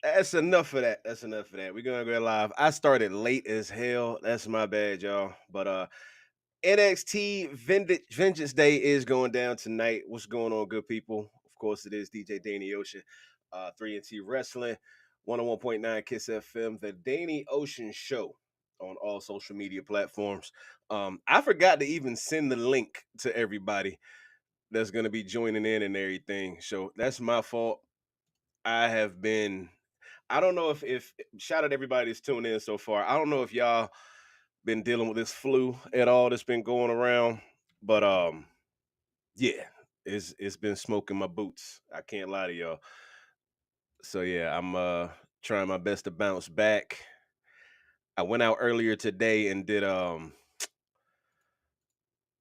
That's enough of that. That's enough of that. We're gonna go live. I started late as hell. That's my bad, y'all. But NXT Vengeance Day is going down tonight. What's going on, good people? Of course, it is DJ Danny Ocean, 3NT Wrestling, 101.9 Kiss FM, the Danny Ocean Show on all social media platforms. I forgot to even send the link to everybody that's going to be joining in and everything. So that's my fault. I have been, I don't know if shout out everybody that's tuning in so far. I don't know if y'all been dealing with this flu at all that's been going around, but yeah, it's been smoking my boots. I can't lie to y'all. So yeah, I'm trying my best to bounce back. I went out earlier today and did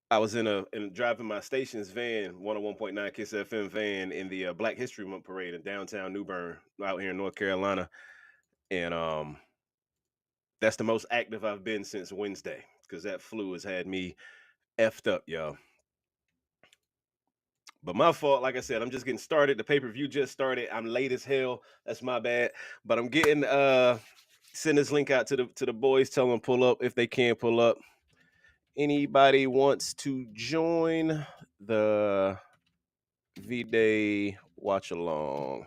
I was in driving my station's van, 101.9 Kiss FM van in the Black History Month parade in downtown New Bern out here in North Carolina. And that's the most active I've been since Wednesday because that flu has had me effed up, y'all. But my fault, like I said, I'm just getting started. The pay-per-view just started. I'm late as hell. That's my bad. But I'm getting send this link out to the boys, tell them pull up if they can pull up. Anybody wants to join the V-Day watch along?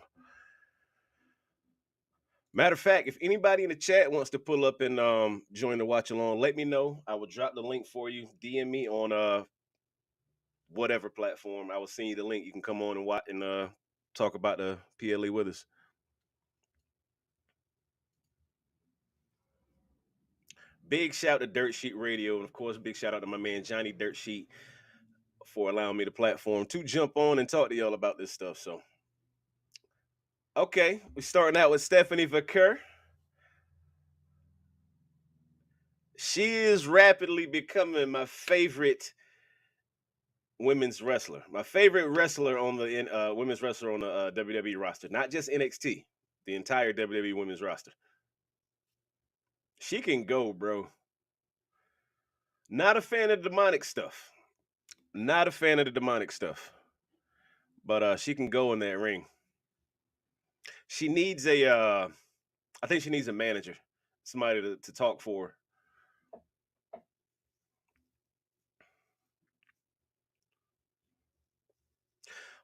Matter of fact, if anybody in the chat wants to pull up and join the watch along, let me know. I will drop the link for you. DM me on whatever platform. I will send you the link. You can come on and watch and talk about the PLE with us. Big shout to Dirt Sheet Radio, and of course, big shout out to my man Johnny Dirt Sheet for allowing me the platform to jump on and talk to y'all about this stuff. So, okay, we're starting out with Stephanie Vaquer. She is rapidly becoming my favorite women's wrestler. My favorite wrestler on the women's wrestler on the WWE roster, not just NXT, the entire WWE women's roster. She can go, bro. Not a fan of demonic stuff. Not a fan of the demonic stuff. But she can go in that ring. She needs a I think she needs a manager, somebody to talk for.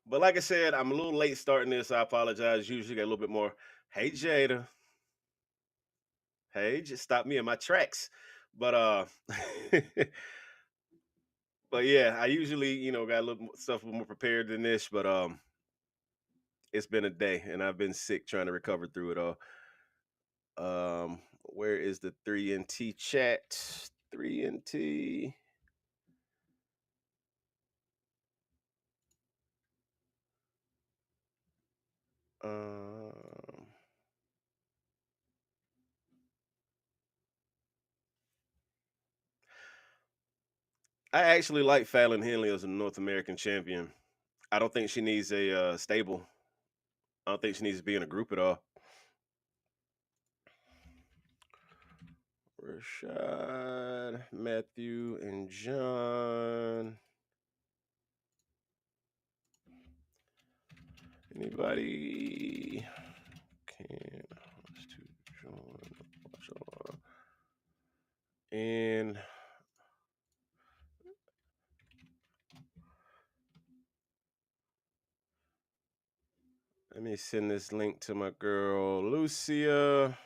But like I said, I'm a little late starting this. I apologize. Usually get a little bit more. Hey Jada. Hey, just stop me in my tracks. But but yeah, I usually, got a little stuff more prepared than this, but it's been a day and I've been sick trying to recover through it all. Where is the 3NT chat? 3NT. Um I actually like Fallon Henley as a North American champion. I don't think she needs a stable. I don't think she needs to be in a group at all. Rashad, Matthew, and John. Anybody can wants to join? Watch along. And let me send this link to my girl Lucia.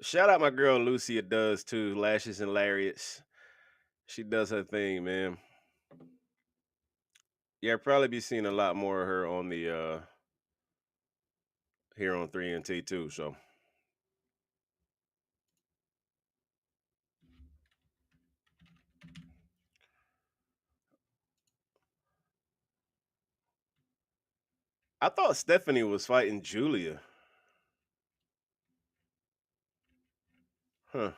Shout out my girl Lucia does too. Lashes and Lariats. She does her thing, man. Yeah, I'll probably be seeing a lot more of her on the here on 3NT too. So I thought Stephanie was fighting Giulia. Huh.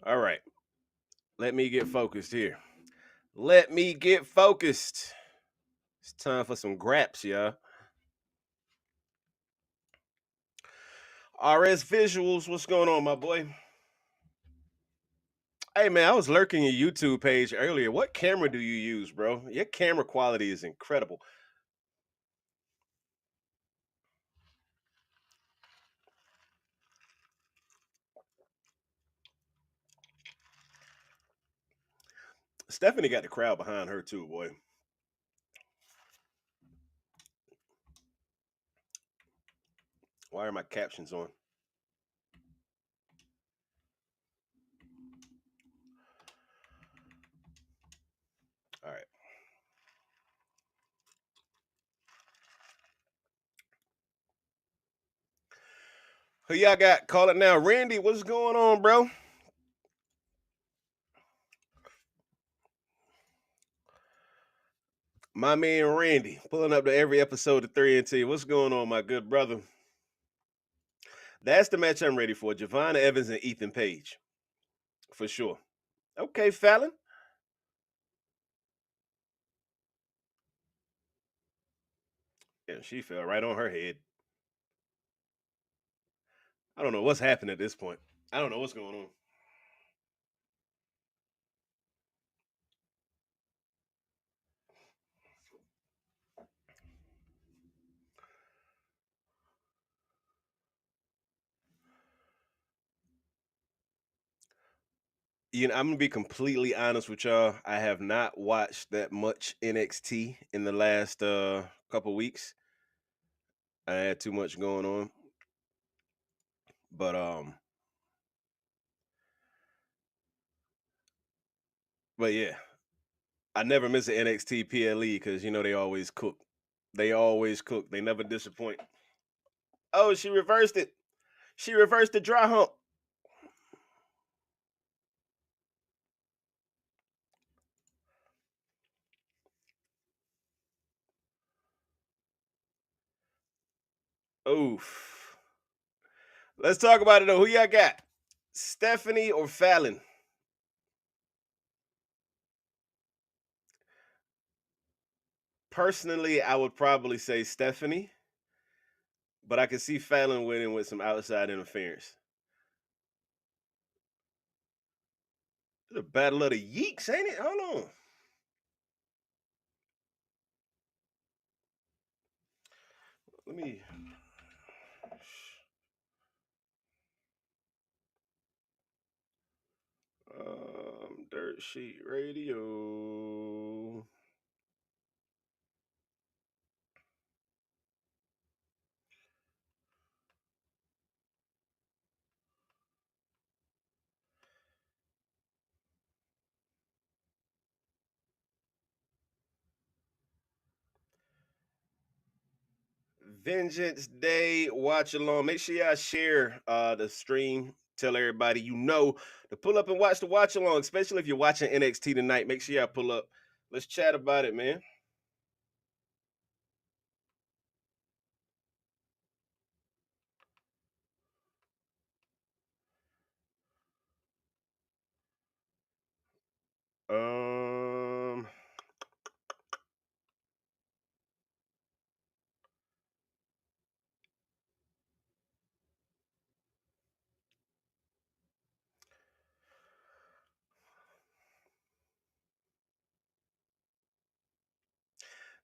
All right. Let me get focused here. Let me get focused. It's time for some graps, y'all. RS Visuals, what's going on, my boy? Hey man, I was lurking your YouTube page earlier. What camera do you use, bro? Your camera quality is incredible. Stephanie got the crowd behind her too, boy. Why are my captions on? All right. Who y'all got? Call it now. Randy, what's going on, bro? My man Randy, pulling up to every episode of 3 and T. What's going on, my good brother? That's the match I'm ready for. Javon Evans and Ethan Page. For sure. Okay, Fallon. Yeah, she fell right on her head. I don't know what's happened at this point. I don't know what's going on. I'm gonna be completely honest with y'all. I have not watched that much NXT in the last couple weeks. I had too much going on. But yeah, I never miss an NXT PLE because they always cook. They always cook. They never disappoint. Oh, she reversed it. She reversed the dry hump. Oof. Let's talk about it though. Who y'all got? Stephanie or Fallon? Personally, I would probably say Stephanie, but I could see Fallon winning with some outside interference. It's a battle of the yeeks, ain't it? Hold on. Let me. Dirt Sheet Radio. Vengeance Day watch along. Make sure y'all share the stream. Tell everybody to pull up and watch the watch along, especially if you're watching NXT tonight. Make sure y'all pull up. Let's chat about it, man. Um,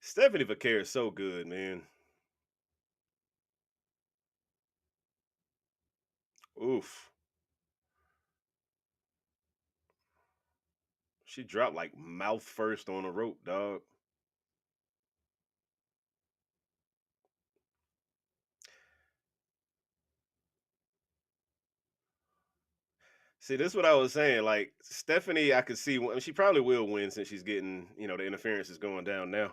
Stephanie Vaquer is so good, man. Oof. She dropped like mouth first on the rope, dog. See, this is what I was saying. Like Stephanie, I could see. I mean, she probably will win since she's getting, the interference is going down now.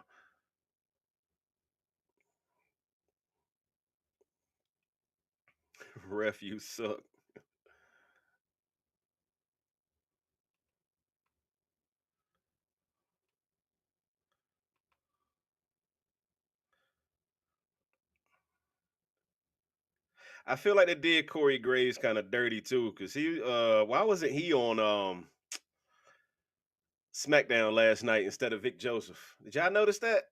Ref, you suck. I feel like they did Corey Graves kind of dirty too, because he why wasn't he on SmackDown last night instead of Vic Joseph? Did y'all notice that?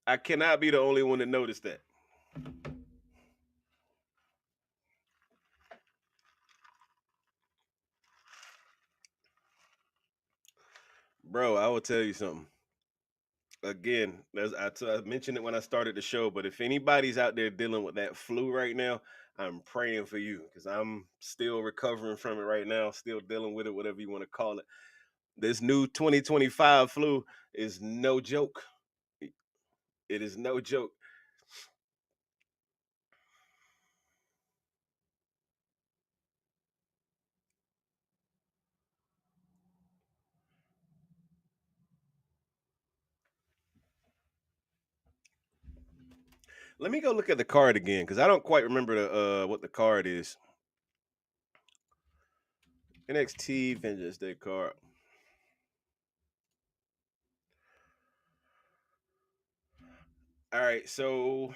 I cannot be the only one that noticed that. Bro, I will tell you something. Again, I mentioned it when I started the show, but if anybody's out there dealing with that flu right now, I'm praying for you because I'm still recovering from it right now, still dealing with it, whatever you want to call it. This new 2025 flu is no joke. It is no joke. Let me go look at the card again because I don't quite remember the what the card is. NXT Vengeance Day card. All right, so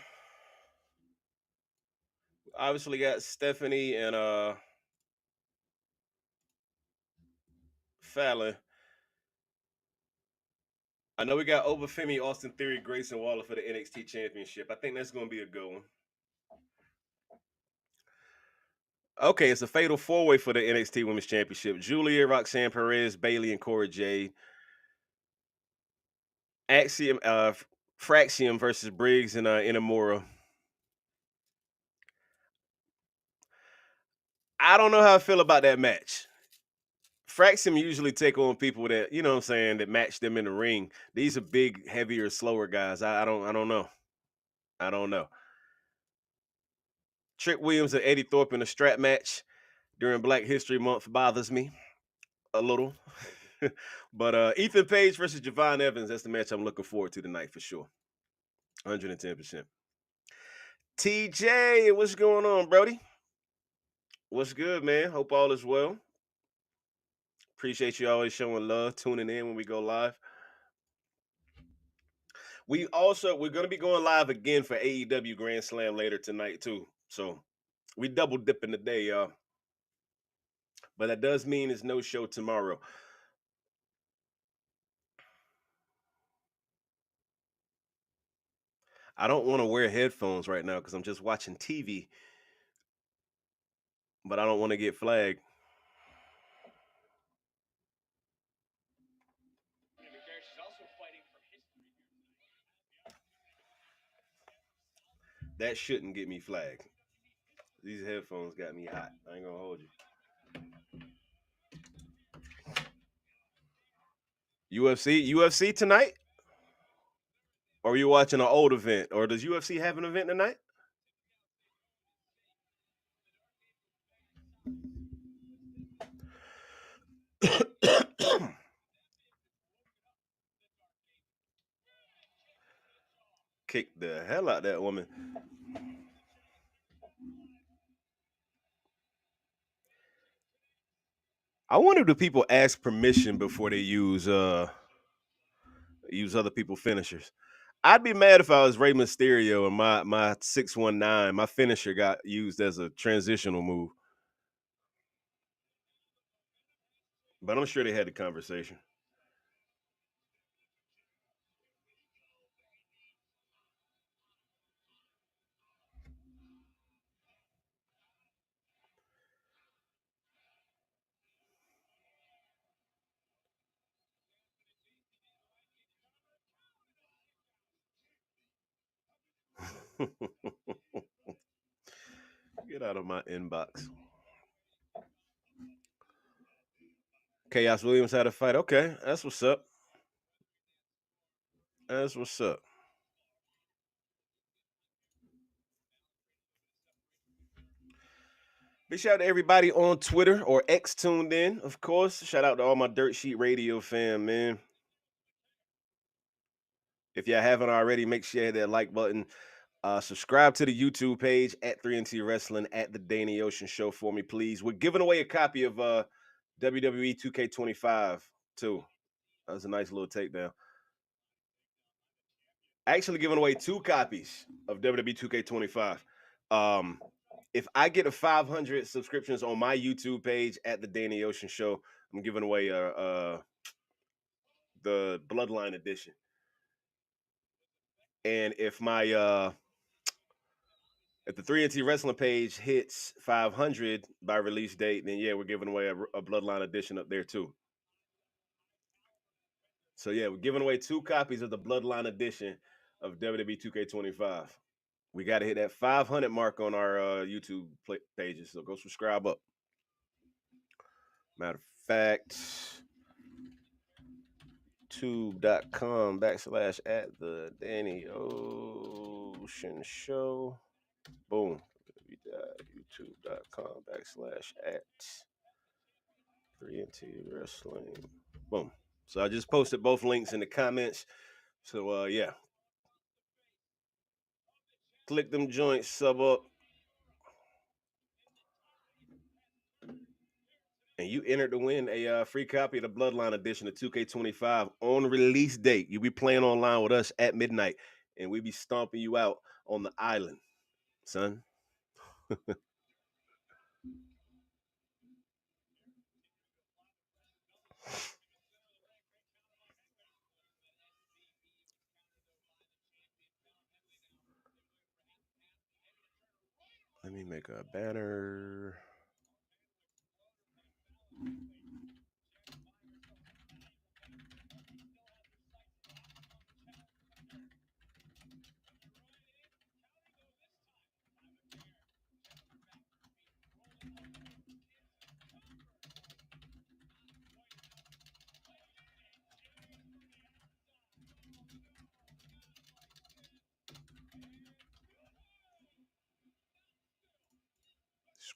obviously got Stephanie and Fallon. I know we got over Femi, Austin Theory, Grayson Waller for the NXT Championship. I think that's going to be a good one. Okay, it's a fatal four-way for the NXT Women's Championship. Giulia, Roxanne, Perez, Bayley, and Cora Jade. Axiom, Fraxium versus Briggs and Inamura. I don't know how I feel about that match. Fraxium usually take on people that, you know what I'm saying, that match them in the ring. These are big, heavier, slower guys. I don't know. I don't know. Trick Williams and Eddie Thorpe in a strap match during Black History Month bothers me a little. But Ethan Page versus Javon Evans, that's the match I'm looking forward to tonight for sure. 110%. TJ, what's going on, Brody? What's good, man? Hope all is well. Appreciate you always showing love, tuning in when we go live. We're gonna be going live again for AEW Grand Slam later tonight too. So we double dipping today, y'all. But that does mean it's no show tomorrow. I don't want to wear headphones right now because I'm just watching TV, but I don't want to get flagged. That shouldn't get me flagged. These headphones got me hot. I ain't gonna hold you. UFC tonight? Or are you watching an old event? Or does UFC have an event tonight? Kick the hell out that woman. I wonder do people ask permission before they use other people finishers. I'd be mad if I was Rey Mysterio and my 619, my finisher got used as a transitional move. But I'm sure they had the conversation. Get out of my inbox. Chaos Williams had a fight. Okay, that's what's up. That's what's up. Big shout out to everybody on Twitter or X tuned in, of course. Shout out to all my Dirt Sheet Radio fam, man. If y'all haven't already, make sure you hit that like button. Subscribe to the YouTube page at 3NT Wrestling at the Danny Ocean Show for me, please. We're giving away a copy of WWE 2K25 too. That was a nice little takedown. Actually giving away 2 copies of WWE 2K25. If I get a 500 subscriptions on my YouTube page at the Danny Ocean Show, I'm giving away the Bloodline edition. And if my if the 3NT Wrestling page hits 500 by release date, then yeah, we're giving away a Bloodline edition up there too. So yeah, we're giving away 2 copies of the Bloodline edition of WWE 2K25. We got to hit that 500 mark on our YouTube pages. So go subscribe up. Matter of fact, tube.com/ at the Danny Ocean Show. Boom. YouTube.com/ at 3NT Wrestling. Boom. So I just posted both links in the comments. So yeah. Click them joints, sub up. And you entered to win a free copy of the Bloodline edition of 2K25 on release date. You'll be playing online with us at midnight, and we be stomping you out on the island, son. Let me make a banner.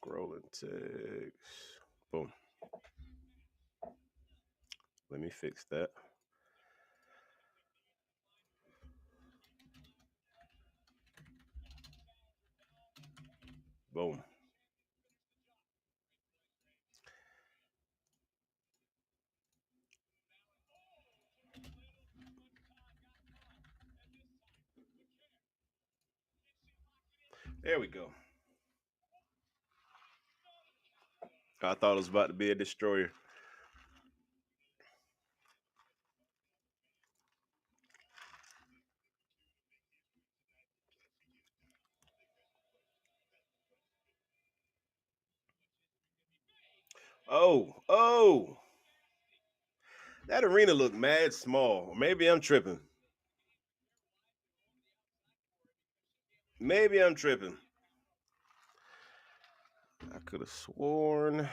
Scrolling text. Boom. Let me fix that. Boom. There we go. I thought it was about to be a destroyer. Oh. That arena looked mad small. Maybe I'm tripping. Maybe I'm tripping. I could have sworn.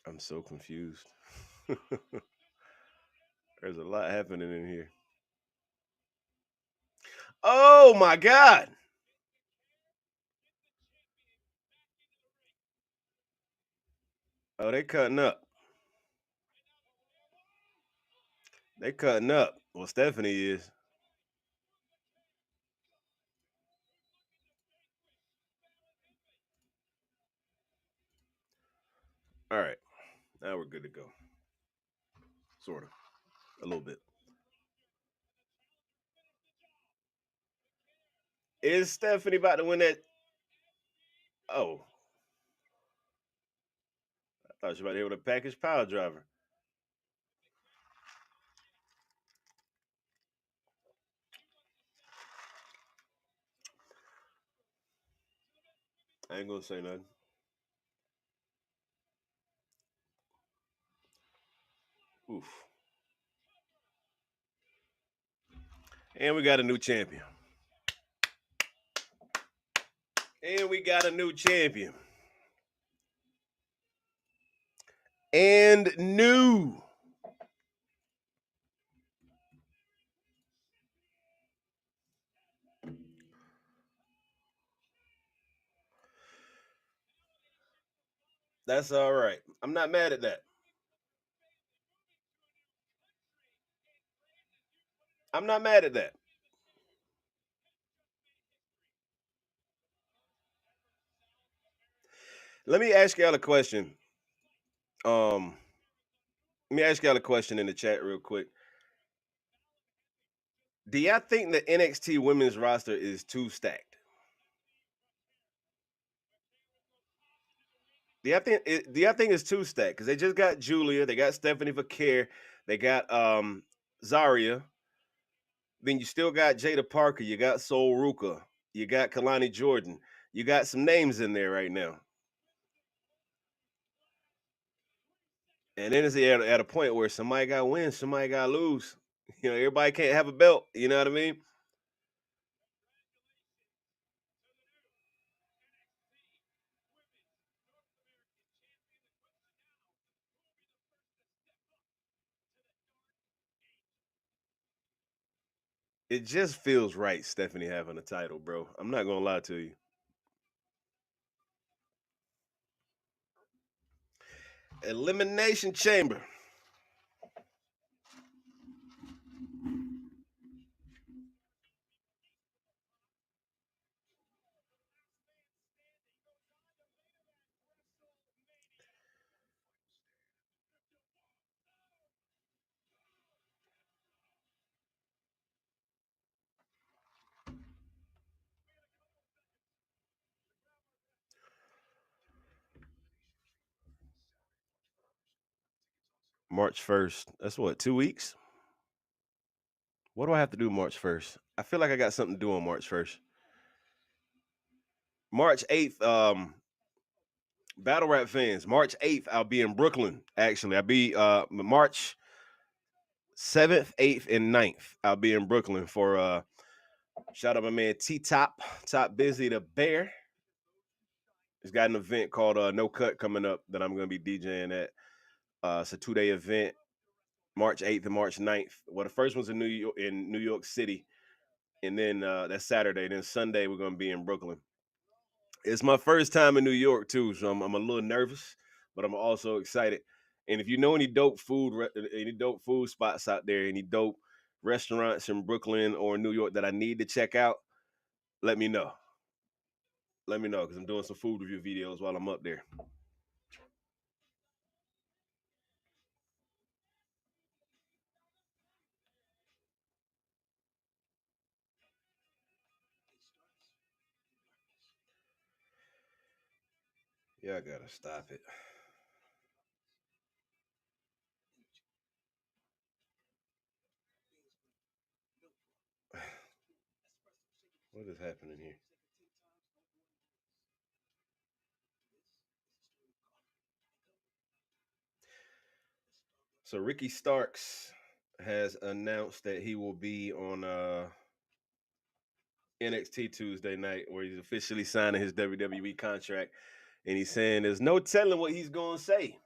I'm so confused. There's a lot happening in here. Oh my God. Oh, they cutting up. They cutting up. Well, Stephanie is. All right. Now we're good to go. Sort of. A little bit. Is Stephanie about to win that? Oh, I thought she was about to hit with a package power driver. I ain't gonna say nothing. Oof. And we got a new champion. And we got a new champion. And new. That's all right. I'm not mad at that. I'm not mad at that. Let me ask y'all a question. Um, Let me ask y'all a question in the chat real quick. Do y'all think the NXT women's roster is too stacked? Do y'all think it's too stacked? Because they just got Giulia, they got Stephanie Vaquer, they got Zaria. Then you still got Jada Parker, you got Sol Ruka, you got Kalani Jordan. You got some names in there right now. And then it's at a point where somebody got to win, somebody got to lose. You know, everybody can't have a belt. You know what I mean? It just feels right, Stephanie having a title, bro. I'm not gonna lie to you. Elimination Chamber. March 1st. That's what, 2 weeks? What do I have to do March 1st? I feel like I got something to do on March 1st. March 8th, Battle Rap fans, March 8th, I'll be in Brooklyn. Actually, I'll be March 7th, 8th, and 9th. I'll be in Brooklyn for shout out my man T Top Busy the Bear. He's got an event called No Cut coming up that I'm gonna be DJing at. It's a 2-day event, March 8th and March 9th. Well, the first one's in New York City, and then that's Saturday. Then Sunday we're gonna be in Brooklyn. It's my first time in New York too, so I'm a little nervous, but I'm also excited. And if you know any dope food spots out there, any dope restaurants in Brooklyn or New York that I need to check out, let me know. Let me know because I'm doing some food review videos while I'm up there. Yeah, I gotta stop it. What is happening here? So Ricky Starks has announced that he will be on NXT Tuesday night, where he's officially signing his WWE contract, and he's saying there's no telling what he's gonna say.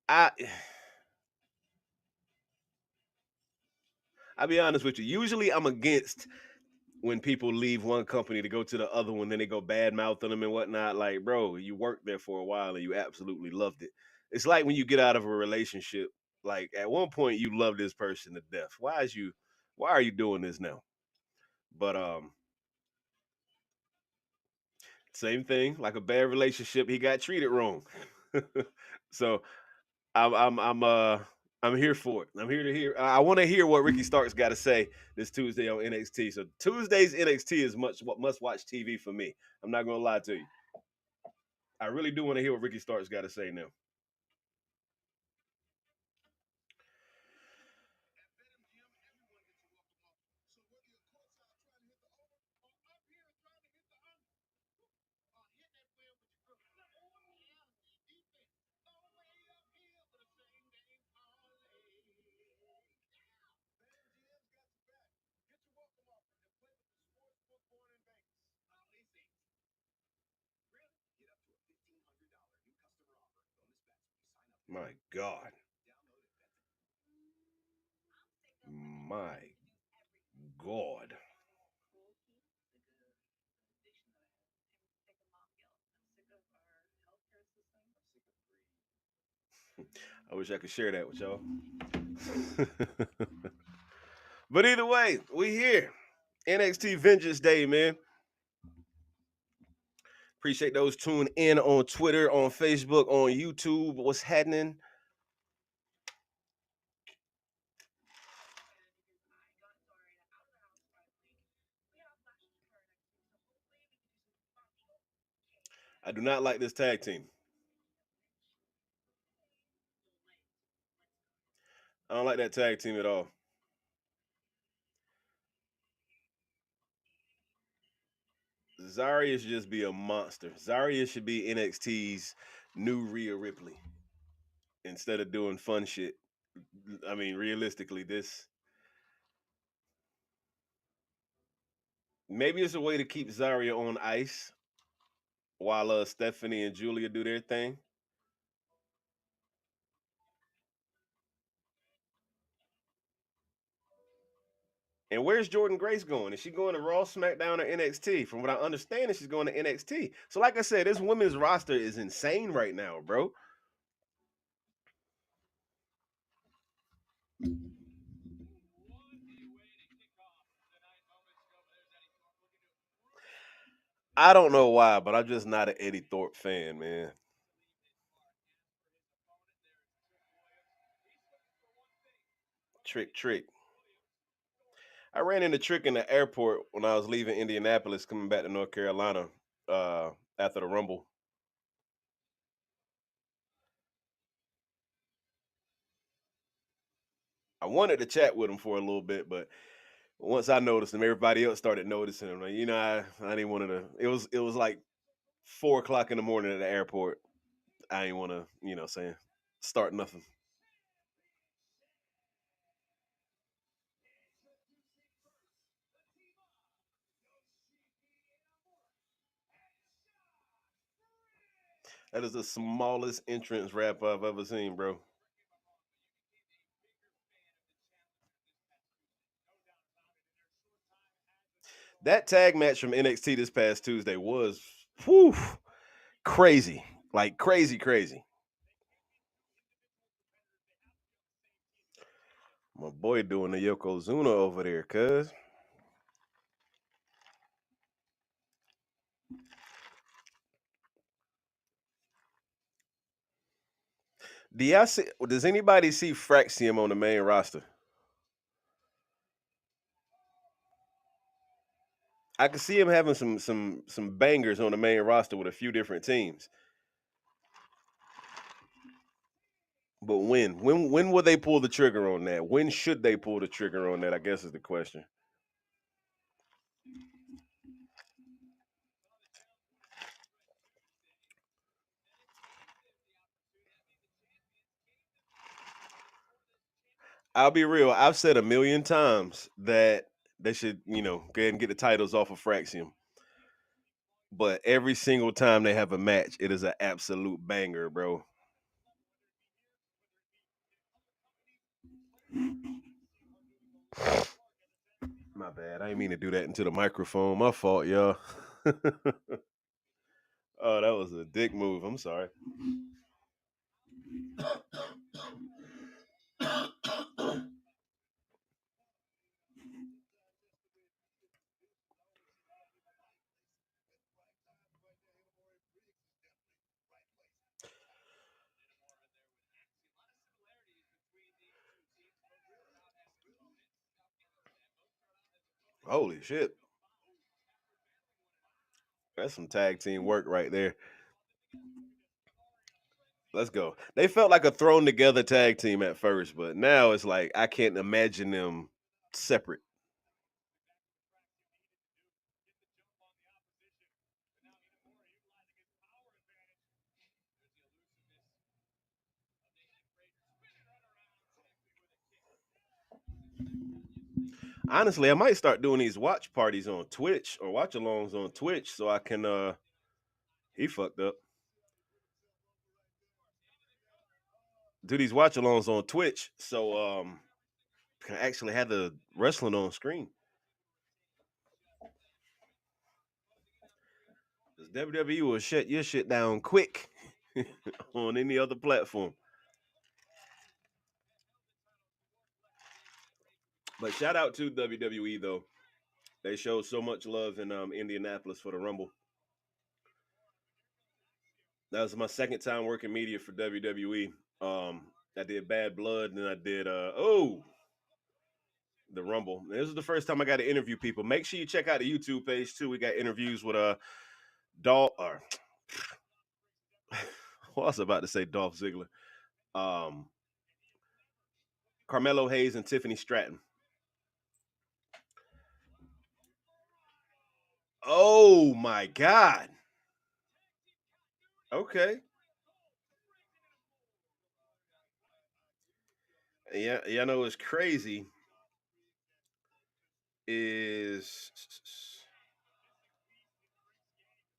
I I'll be honest with you. Usually, I'm against when people leave one company to go to the other one, then they go bad mouthing them and whatnot. Like, bro, you worked there for a while and you absolutely loved it. It's like when you get out of a relationship. Like at one point, you love this person to death. Why are you doing this now? But same thing, like a bad relationship, he got treated wrong. So I'm I'm here for it. I'm here to hear. I want to hear what Ricky Starks got to say this Tuesday on NXT. So Tuesday's NXT is much what must watch TV for me. I'm not gonna lie to you. I really do want to hear what Ricky Starks got to say now. My God, my God. I wish I could share that with y'all. But either way, we here. NXT Vengeance Day, man. Appreciate those tuned in on Twitter, on Facebook, on YouTube. What's happening? I do not like this tag team. I don't like that tag team at all. Zarya should just be a monster. Zarya should be NXT's new Rhea Ripley instead of doing fun shit. I mean, realistically, this maybe it's a way to keep Zarya on ice while Stephanie and Giulia do their thing. And where's Jordan Grace going? Is she going to Raw, SmackDown, or NXT? From what I understand, she's going to NXT. So, like I said, this women's roster is insane right now, bro. I don't know why, but I'm just not an Eddy Thorpe fan, man. Trick. I ran into Trick in the airport when I was leaving Indianapolis, coming back to North Carolina after the Rumble. I wanted to chat with him for a little bit, but once I noticed him, everybody else started noticing him. Like, I didn't want to. It was like 4 o'clock in the morning at the airport. I didn't want to, saying start nothing. That is the smallest entrance rap I've ever seen, bro. That tag match from NXT this past Tuesday was whew, crazy. Like crazy. My boy doing the Yokozuna over there, cuz. Does anybody see Fraxium on the main roster? I can see him having some bangers on the main roster with a few different teams. But when will they pull the trigger on that? When should they pull the trigger on that? I guess is the question. I'll be real. I've said a million times that they should, go ahead and get the titles off of Fraxium. But every single time they have a match, it is an absolute banger, bro. My bad. I didn't mean to do that into the microphone. My fault, y'all. Oh, that was a dick move. I'm sorry. Holy shit. That's some tag team work right there. Let's go. They felt like a thrown together tag team at first, but now it's like I can't imagine them separate. Honestly, I might start doing these watch parties on Twitch or watch alongs on Twitch so I can he fucked up. Do these watch alongs on Twitch so can actually have the wrestling on screen. Because WWE will shut your shit down quick on any other platform. But shout out to WWE though. They showed so much love in Indianapolis for the Rumble. That was my second time working media for WWE. I did Bad Blood, and then I did the Rumble. This is the first time I got to interview people. Make sure you check out the YouTube page too. We got interviews with Dolph or well, I was about to say Dolph Ziggler, um, Carmelo Hayes, and Tiffany Stratton. Oh my God! Okay, yeah, you know what's crazy is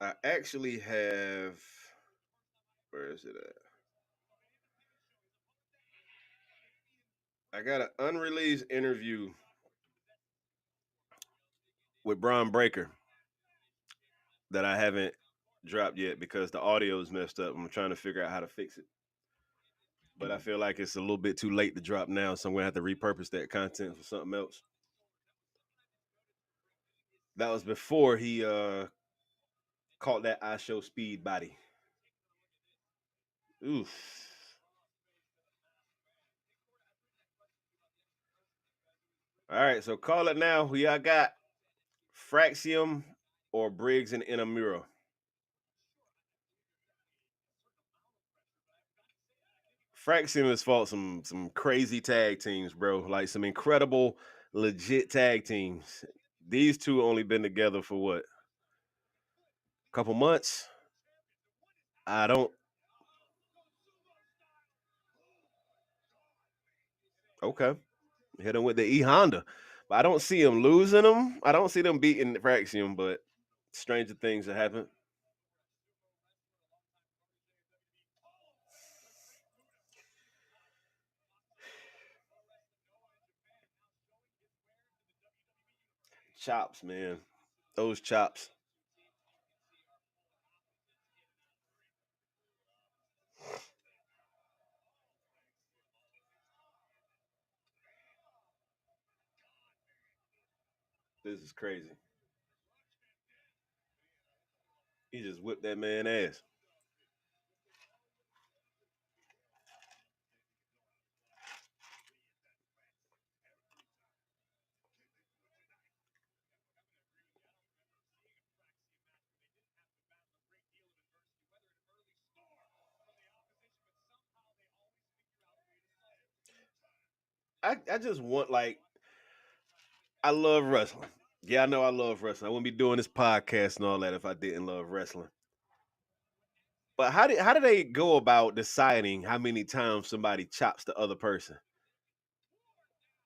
I actually have where is it at? I got an unreleased interview with Braun Breaker that I haven't dropped yet because the audio is messed up. I'm trying to figure out how to fix it. But I feel like it's a little bit too late to drop now, so I'm gonna have to repurpose that content for something else. That was before he caught that I show speed body. Oof. All right, so call it now. Who y'all got? Fraxium or Briggs and Inamura? Fraxium has fought some crazy tag teams, bro. Like some incredible, legit tag teams. These two only been together for what? A couple months? I don't. Okay. Hit him with the E Honda. But I don't see him losing them. I don't see them beating Fraxium, but stranger things have happened. Chops, man. Those chops. This is crazy. He just whipped that man ass. I just want like I love wrestling. Yeah, I know I love wrestling. I wouldn't be doing this podcast and all that if I didn't love wrestling. But how do they go about deciding how many times somebody chops the other person?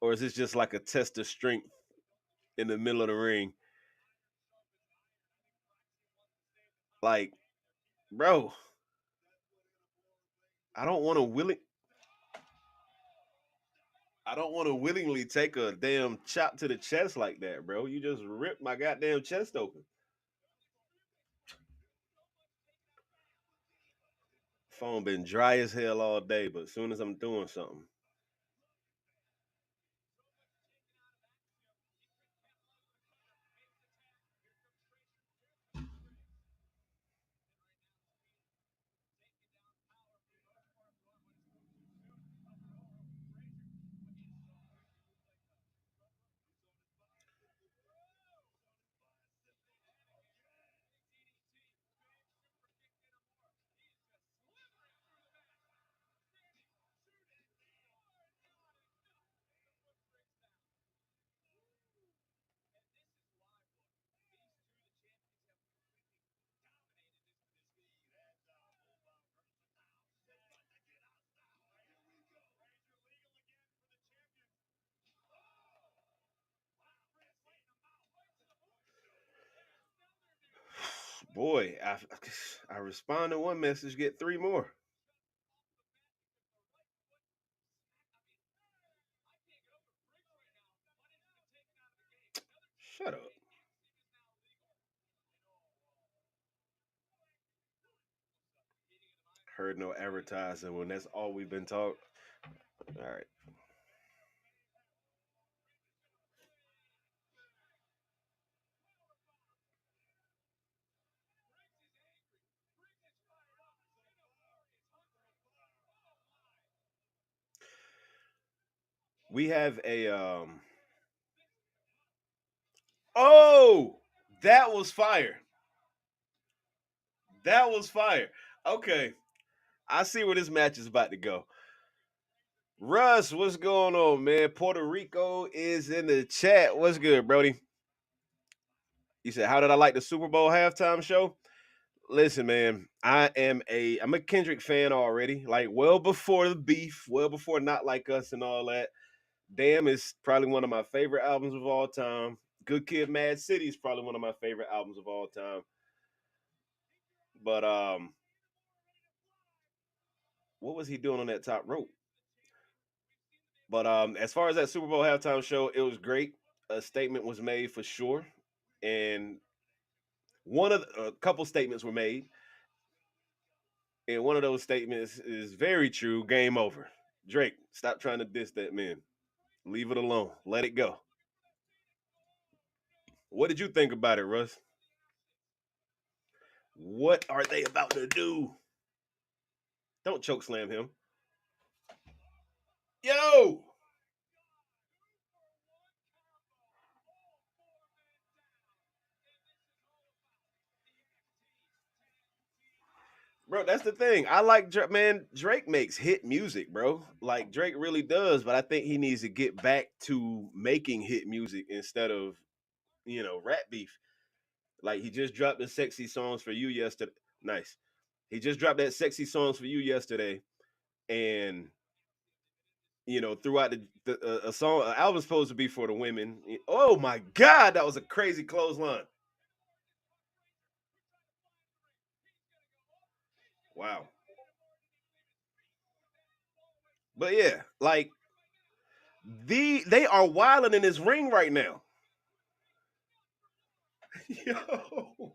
Or is this just like a test of strength in the middle of the ring? Like, bro, I don't want to willing I don't want to willingly take a damn chop to the chest like that, bro. You just ripped my goddamn chest open. Phone been dry as hell all day, but as soon as I'm doing something, boy, I respond to one message, get three more. Shut up. Heard no advertising when that's all we've been talking. All right. We have a oh, that was fire. That was fire. Okay. I see where this match is about to go. Russ, what's going on, man? Puerto Rico is in the chat. What's good, Brody? You said, how did I like the Super Bowl halftime show? Listen, man, I'm a Kendrick fan already. Like well before the beef, well before Not Like Us and all that. Damn is probably one of my favorite albums of all time. Good Kid, Mad City is probably one of my favorite albums of all time. But what was he doing on that top rope? But as far as that Super Bowl halftime show, it was great. A statement was made for sure, and a couple statements were made, and one of those statements is very true. Game over. Drake, stop trying to diss that man. Leave it alone. Let it go. What did you think about it, Russ? What are they about to do? Don't choke slam him. Yo, bro, that's the thing. I like Drake, man. Drake makes hit music, bro. Like Drake really does, but I think he needs to get back to making hit music instead of rap beef. Like he just dropped the sexy songs for you yesterday. Nice. He just dropped that sexy songs for you yesterday, and throughout a song, an album's supposed to be for the women. Oh my God, that was a crazy clothesline. Wow. But yeah, like they are wilding in this ring right now. Yo,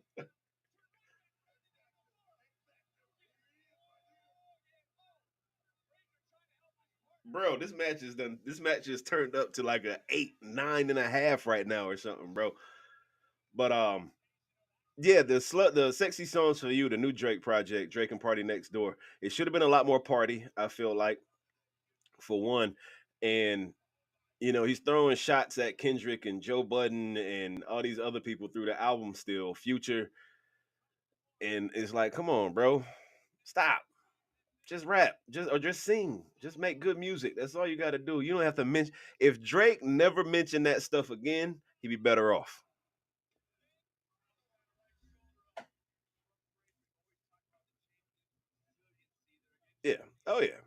bro, this match is done. This match is turned up to like a 8, 9.5 right now or something, bro. But yeah, the sexy songs for you, the new Drake project, Drake and Party Next Door. It should have been a lot more party. I feel like for one, and he's throwing shots at Kendrick and Joe Budden and all these other people through the album still, Future, and it's like, come on, bro, stop. Just rap, just sing, just make good music. That's all you got to do. You don't have to mention. If Drake never mentioned that stuff again, he'd be better off. Yeah. Oh yeah.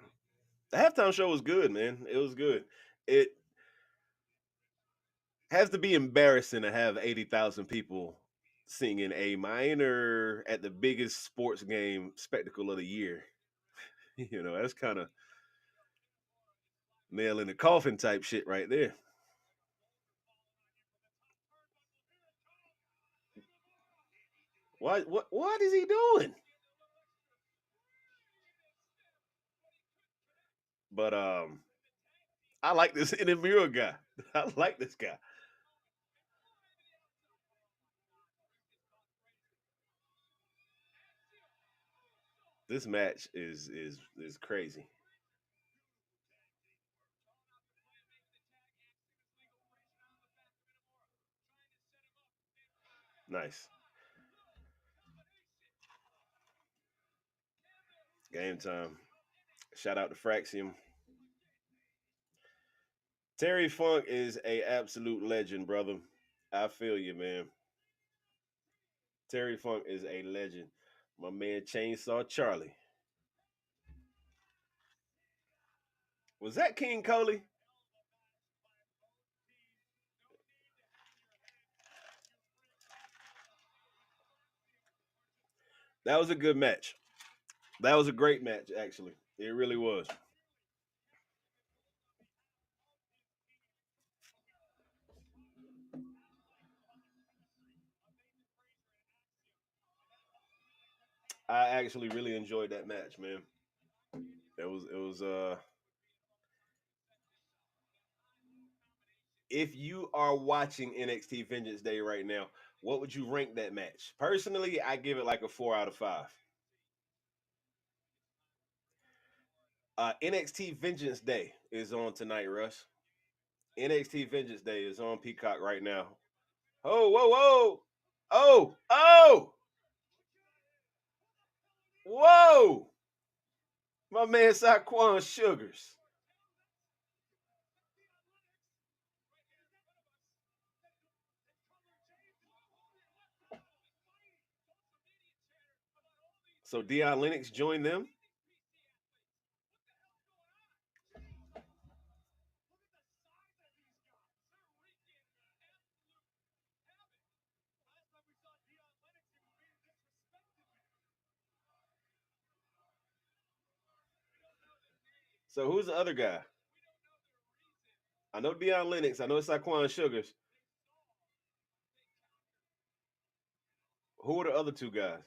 The halftime show was good, man. It was good. It has to be embarrassing to have 80,000 people singing a minor at the biggest sports game spectacle of the year. That's kind of nail in the coffin type shit right there. What is he doing? But I like this Inamura guy. I like this guy. This match is crazy. Nice. Game time. Shout out to Fraxium. Terry Funk is a absolute legend, brother. I feel you, man. Terry Funk is a legend. My man Chainsaw Charlie. Was that King Coley? That was a good match. That was a great match, actually. It really was. I actually really enjoyed that match, man. It was if you are watching NXT Vengeance Day right now, what would you rank that match? Personally, I give it like a 4 out of 5. NXT Vengeance Day is on tonight, Russ. NXT Vengeance Day is on Peacock right now. Oh, whoa, whoa. Oh, oh, whoa. My man Saquon Sugars. So Dion Lennox joined them. So who's the other guy? I know Dion Lennox. I know Saquon Sugars. Who are the other two guys?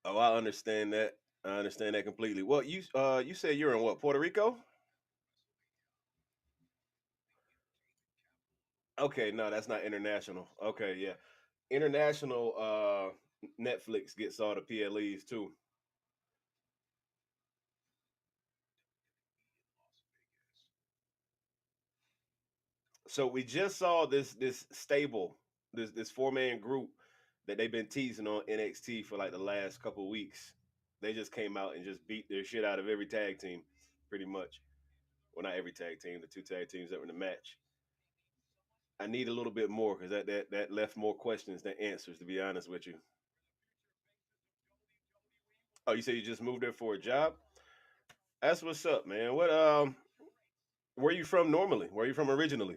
Oh, I understand that. I understand that completely. Well, you said you're in what, Puerto Rico? Okay, no, that's not international. Okay, yeah. International Netflix gets all the PLEs too. So we just saw this stable, this four-man group that they've been teasing on NXT for like the last couple of weeks. They just came out and just beat their shit out of every tag team, pretty much. Well, not every tag team, the two tag teams that were in the match. I need a little bit more because that left more questions than answers, to be honest with you. Oh, you said you just moved there for a job? That's what's up, man. Where you from normally? Where you from originally?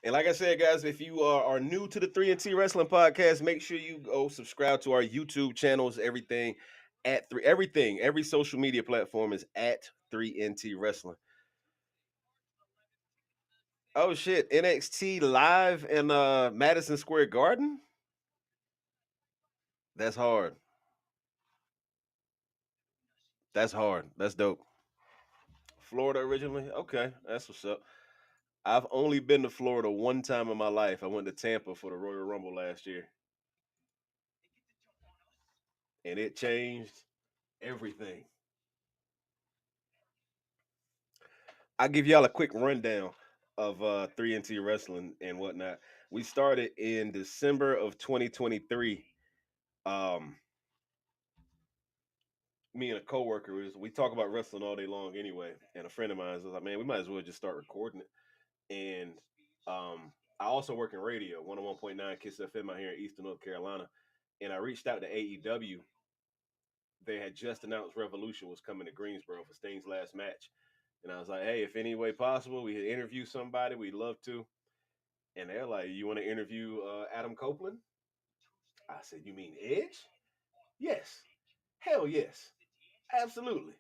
And like I said, guys, if you are new to the 3NT Wrestling Podcast, make sure you go subscribe to our YouTube channels. Every social media platform is at 3NT Wrestling. Oh shit, NXT live in Madison Square Garden? That's hard. That's hard. That's dope. Florida originally? Okay, that's what's up. I've only been to Florida one time in my life. I went to Tampa for the Royal Rumble last year, and it changed everything. I'll give y'all a quick rundown of 3NT Wrestling and whatnot. We started in December of 2023. Um, Me and a coworker we talk about wrestling all day long anyway, and a friend of mine was like, "Man, we might as well just start recording it." And I also work in radio, 101.9 Kiss FM out here in Eastern North Carolina. And I reached out to AEW. They had just announced Revolution was coming to Greensboro for Sting's last match. And I was like, hey, if any way possible, we could interview somebody, we'd love to. And they're like, you want to interview Adam Copeland? I said, you mean Edge? Yes. Hell yes. Absolutely.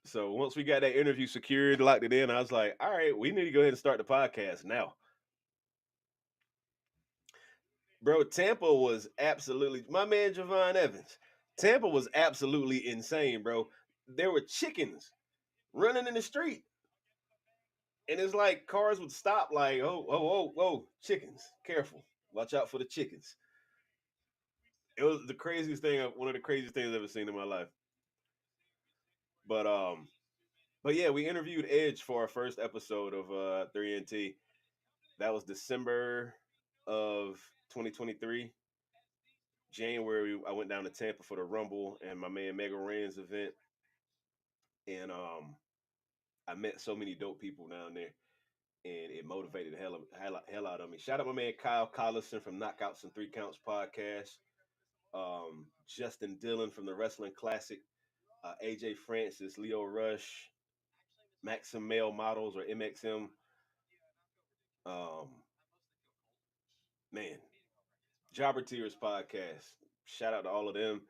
So once we got that interview secured, locked it in, I was like, all right, we need to go ahead and start the podcast now. Bro, Tampa was absolutely my man Javon Evans. Tampa was absolutely insane, bro. There were chickens running in the street. And it's like cars would stop, like, oh, oh, oh, whoa, chickens. Careful. Watch out for the chickens. It was the craziest thing, one of the craziest things I've ever seen in my life. But but yeah, we interviewed Edge for our first episode of 3NT. That was December of 2023. January, I went down to Tampa for the Rumble and my man Mega Rand's event. And I met so many dope people down there, and it motivated the hell out of me. Shout out my man Kyle Collison from Knockouts and Three Counts podcast. Justin Dillon from the Wrestling Classic. AJ Francis, Leo Rush, Maxim Male Models or MXM. Um, man, Jobber Tears podcast. Shout out to all of them.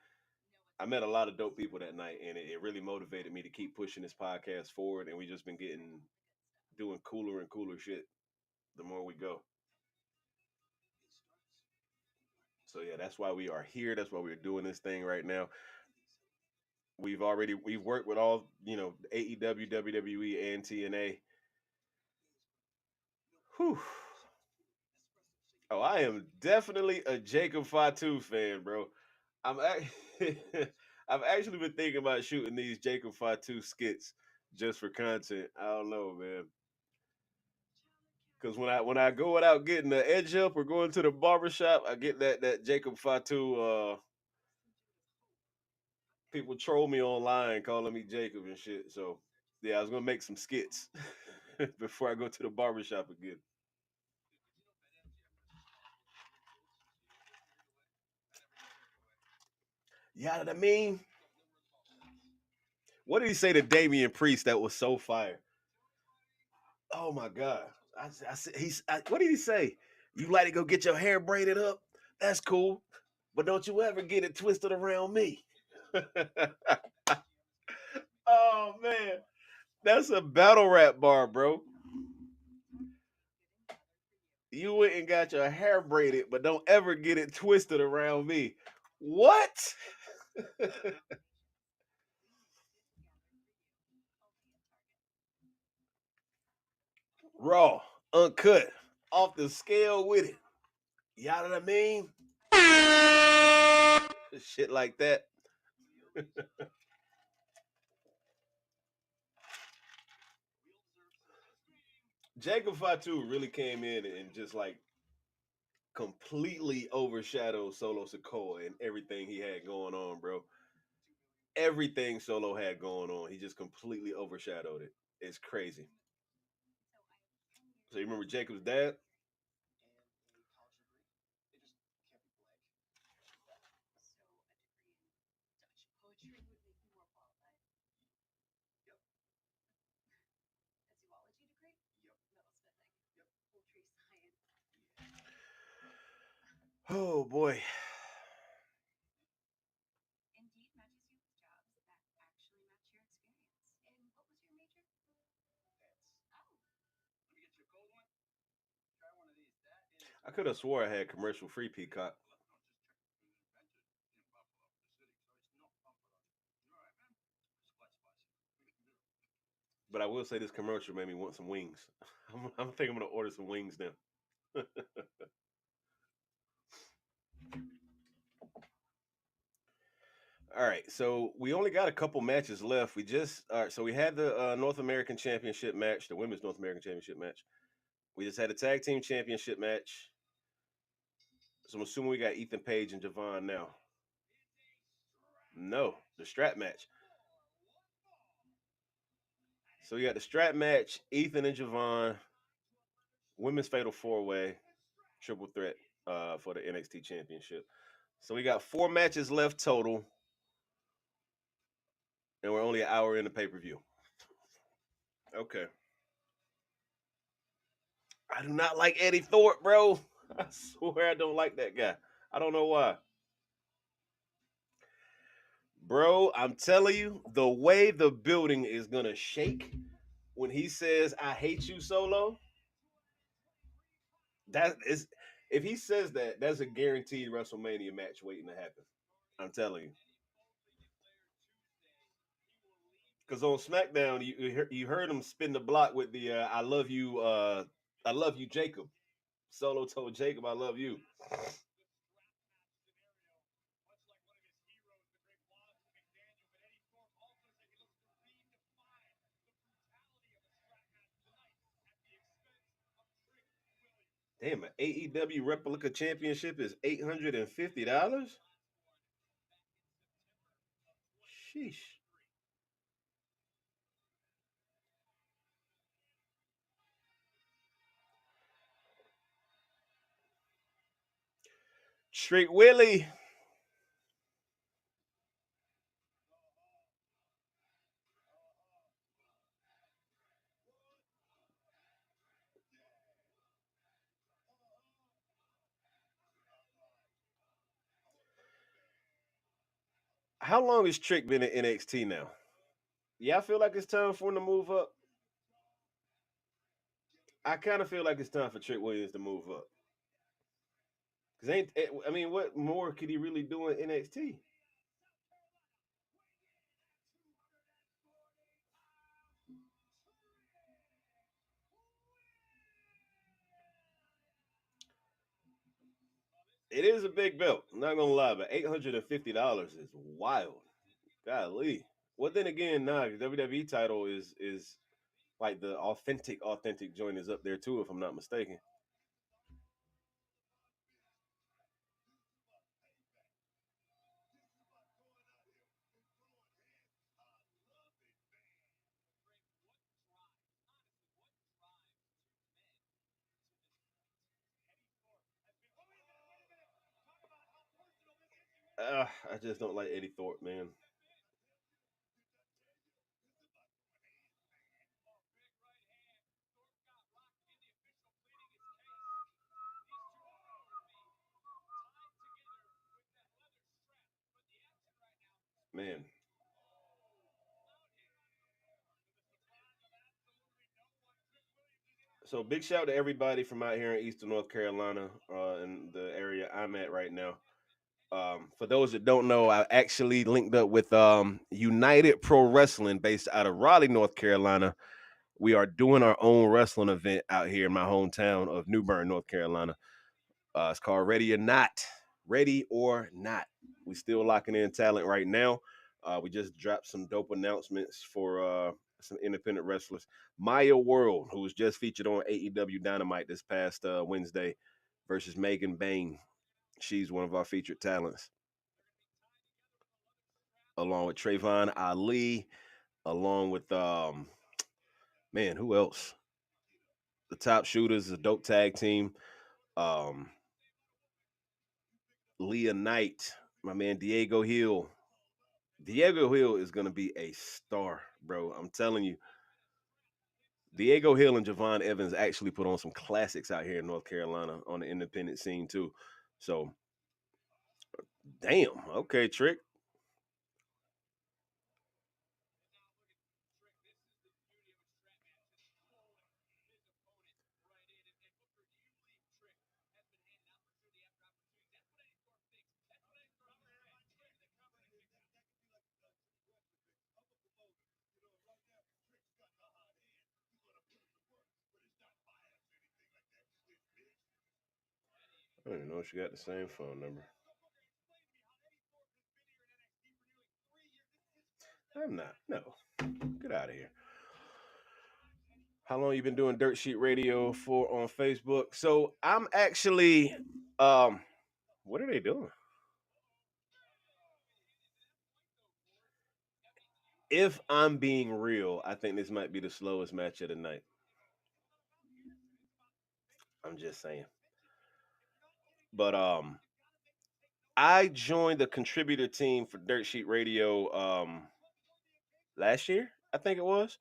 I met a lot of dope people that night, and it really motivated me to keep pushing this podcast forward. And we just been doing cooler and cooler shit the more we go. So yeah, that's why we are here. That's why we're doing this thing right now. We've worked with all AEW, WWE, and TNA. Whew. Oh, I am definitely a Jacob Fatu fan, bro. I'm ac- I've actually been thinking about shooting these Jacob Fatu skits just for content. I don't know, man. Because when I go without getting the edge up or going to the barbershop, I get that Jacob Fatu. People troll me online calling me Jacob and shit. So yeah, I was gonna make some skits before I go to the barbershop again. Yeah, what I mean, what did he say to Damian Priest that was so fire? Oh my god! I said what did he say? You like to go get your hair braided up? That's cool, but don't you ever get it twisted around me. Oh man, that's a battle rap bar, bro. You went and got your hair braided, but don't ever get it twisted around me. What? Raw, uncut, off the scale with it. You know what I mean? Shit like that. Jacob Fatu really came in and just like completely overshadowed Solo Sokoa and everything he had going on, bro. Everything Solo had going on, he just completely overshadowed it. It's crazy. So you remember Jacob's dad? Oh boy. I could have swore I had commercial free Peacock, but I will say this commercial made me want some wings. I'm thinking I'm gonna order some wings now. All right, so we only got a couple matches left. We just all right. So we had the North American Championship match, the Women's North American Championship match. We just had a Tag Team Championship match. So I'm assuming we got Ethan Page and Javon now. No, the strap match. So we got the strap match, Ethan and Javon, Women's Fatal Four Way, Triple Threat for the NXT Championship. So we got 4 matches left total, and we're only an hour in the pay per view. Okay. I do not like Eddie Thorpe, bro. I swear I don't like that guy. I don't know why. Bro, I'm telling you, the way the building is gonna shake when he says I hate you solo, that is if he says that, that's a guaranteed WrestleMania match waiting to happen. I'm telling you. Because on SmackDown, you heard him spin the block with the I love you, Jacob. Solo told Jacob, I love you. Damn, an AEW replica championship is $850. Sheesh. Trick Willie. How long has Trick been in NXT now? Yeah, I feel like it's time for him to move up. I kind of feel like it's time for Trick Williams to move up. Cause I mean, what more could he really do in NXT? It is a big belt. I'm not gonna lie, but $850 is wild. Golly. Well, then again, nah, WWE title is like the authentic joint is up there too, if I'm not mistaken. I just don't like Eddie Thorpe, man. Man. So big shout to everybody from out here in Eastern North Carolina, in the area I'm at right now. For those that don't know, I actually linked up with United Pro Wrestling based out of Raleigh, North Carolina. We are doing our own wrestling event out here in my hometown of New Bern, North Carolina. It's called Ready or Not. Ready or Not. We still locking in talent right now. We just dropped some dope announcements for some independent wrestlers. Maya World, who was just featured on AEW Dynamite this past Wednesday, versus Megan Bain. She's one of our featured talents, along with Trayvon Ali, along with man, who else? The Top Shooters, a dope tag team. Um, Leah Knight, my man Diego Hill. Diego Hill is gonna be a star, bro. I'm telling you. Diego Hill and Javon Evans actually put on some classics out here in North Carolina on the independent scene too. So, damn. Okay, Trick. I don't even know if she got the same phone number. I'm not. No. Get out of here. How long you been doing Dirt Sheet Radio for on Facebook? So I'm actually what are they doing? If I'm being real, I think this might be the slowest match of the night. I'm just saying. But I joined the contributor team for Dirt Sheet Radio last year, I think it was.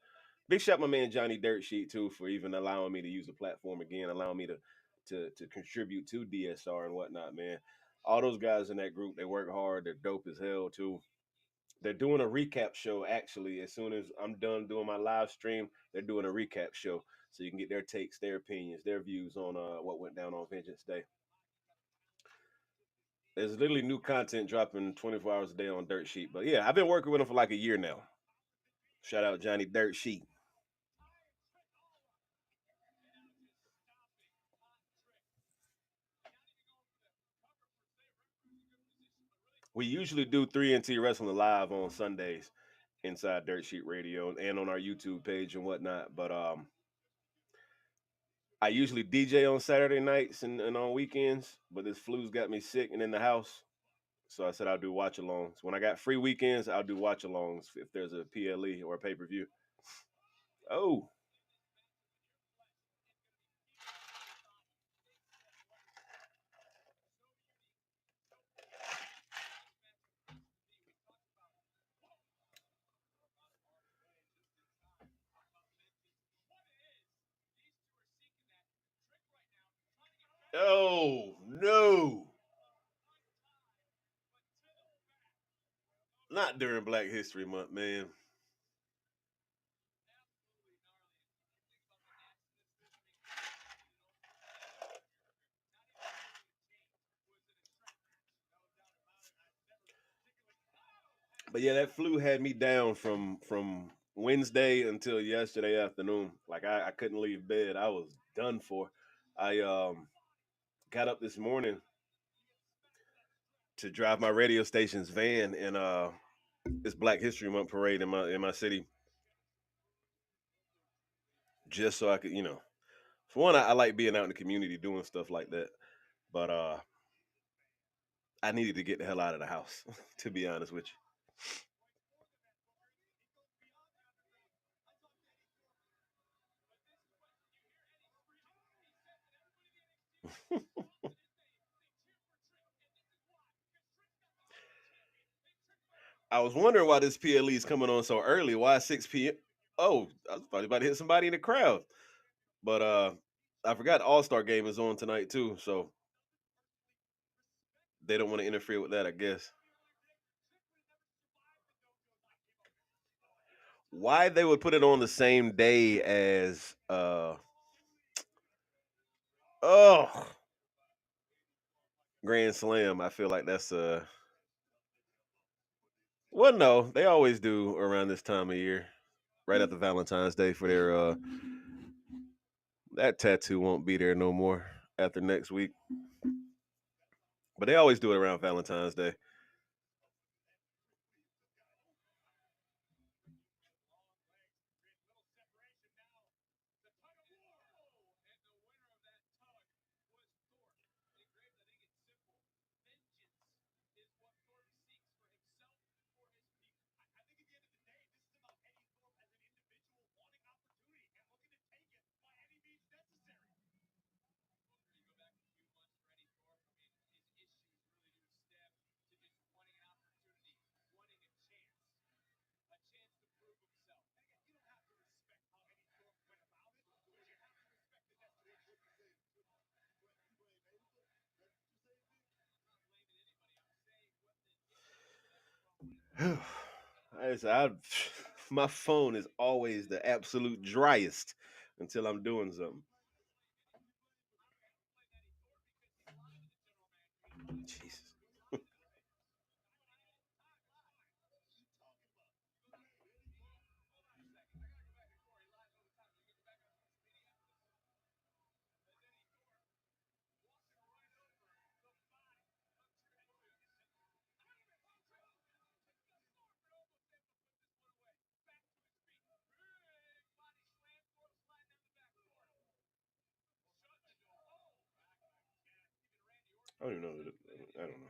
Big shout my man Johnny Dirt Sheet too for even allowing me to use the platform again, allowing me to contribute to DSR and whatnot, man. All those guys in that group, they work hard. They're dope as hell too. They're doing a recap show actually. As soon as I'm done doing my live stream, they're doing a recap show so you can get their takes, their opinions, their views on what went down on Vengeance Day. There's literally new content dropping 24 hours a day on Dirt Sheet. But yeah, I've been working with them for like a year now. Shout out Johnny Dirt Sheet. We usually do 3NT Wrestling Live on Sundays inside Dirt Sheet Radio and on our YouTube page and whatnot. But I usually DJ on Saturday nights and on weekends, but this flu's got me sick and in the house. So I said I'll do watch alongs. When I got free weekends, I'll do watch alongs if there's a PLE or a pay per view. Oh, oh no, not during Black History Month, man. But yeah, that flu had me down from Wednesday until yesterday afternoon. Like I couldn't leave bed. I was done for. I got up this morning. to drive my radio station's van in this Black History Month parade in my city, just so I could, for one, I like being out in the community doing stuff like that. But I needed to get the hell out of the house, to be honest with you. I was wondering why this PLE is coming on so early. Why 6 p.m.? Oh, I was probably about to hit somebody in the crowd. But I forgot All Star game is on tonight too, so they don't want to interfere with that, I guess. Why they would put it on the same day as oh Grand Slam? I feel like that's well, no, they always do around this time of year, right after Valentine's Day for their that tattoo won't be there no more after next week, but they always do it around Valentine's Day. I my phone is always the absolute driest until I'm doing something. Jesus. I don't even know. I don't know.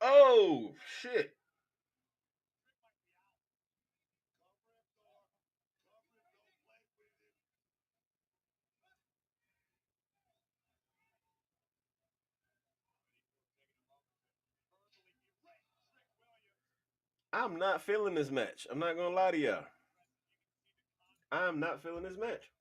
Oh shit! I'm not feeling this match. I'm not gonna lie to y'all. I'm not feeling this match.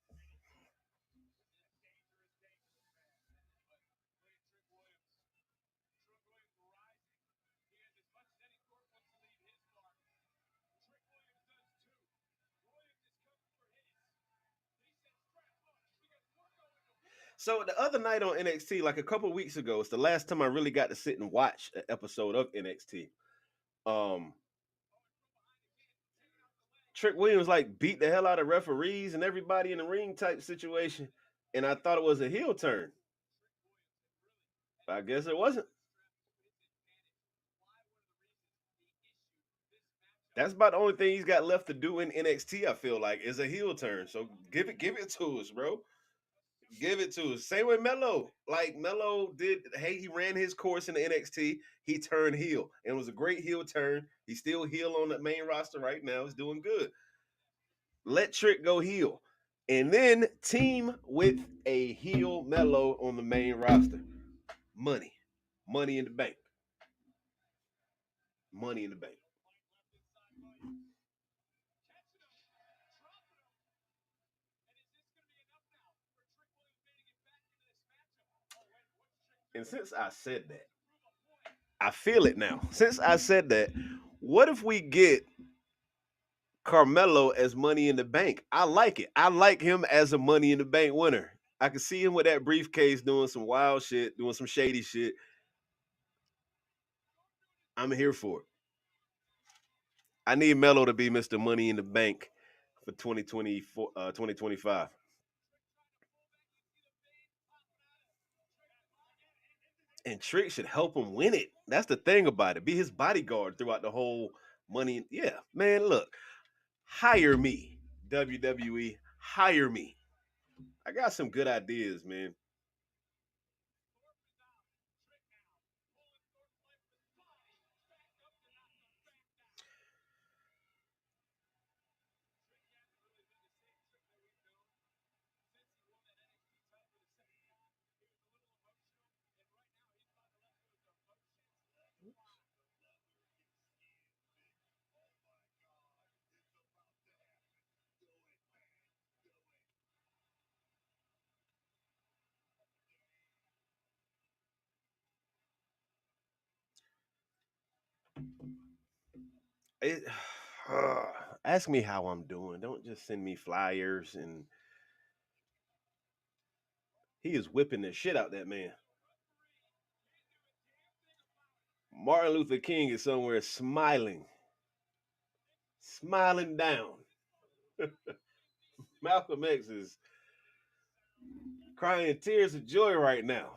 So the other night on NXT, like a couple weeks ago, it's the last time I really got to sit and watch an episode of NXT. Um, Trick Williams like beat the hell out of referees and everybody in the ring type situation, and I thought it was a heel turn. I guess it wasn't. That's about the only thing he's got left to do in NXT. I feel like is a heel turn. So give it to us, bro. Give it to us. Same with Melo. Like Melo did. Hey, he ran his course in the NXT. He turned heel, and it was a great heel turn. He's still heel on the main roster right now. He's doing good. Let Trick go heel, and then team with a heel Melo on the main roster. Money, money in the bank, money in the bank. And since I said that, I feel it now. Since I said that, what if we get Carmelo as Money in the Bank. I like it. I like him as a Money in the Bank winner. I can see him with that briefcase doing some wild shit, doing some shady shit. I'm here for it. I need Melo to be Mr. Money in the Bank for 2024, 2025. And Trick should help him win it. That's the thing about it. Be his bodyguard throughout the whole money. Yeah, man, look, hire me, WWE, hire me. I got some good ideas, man. It, ask me how I'm doing. Don't just send me flyers. And he is whipping the shit out that man. Martin Luther King is somewhere smiling, smiling down. Malcolm X is crying tears of joy right now.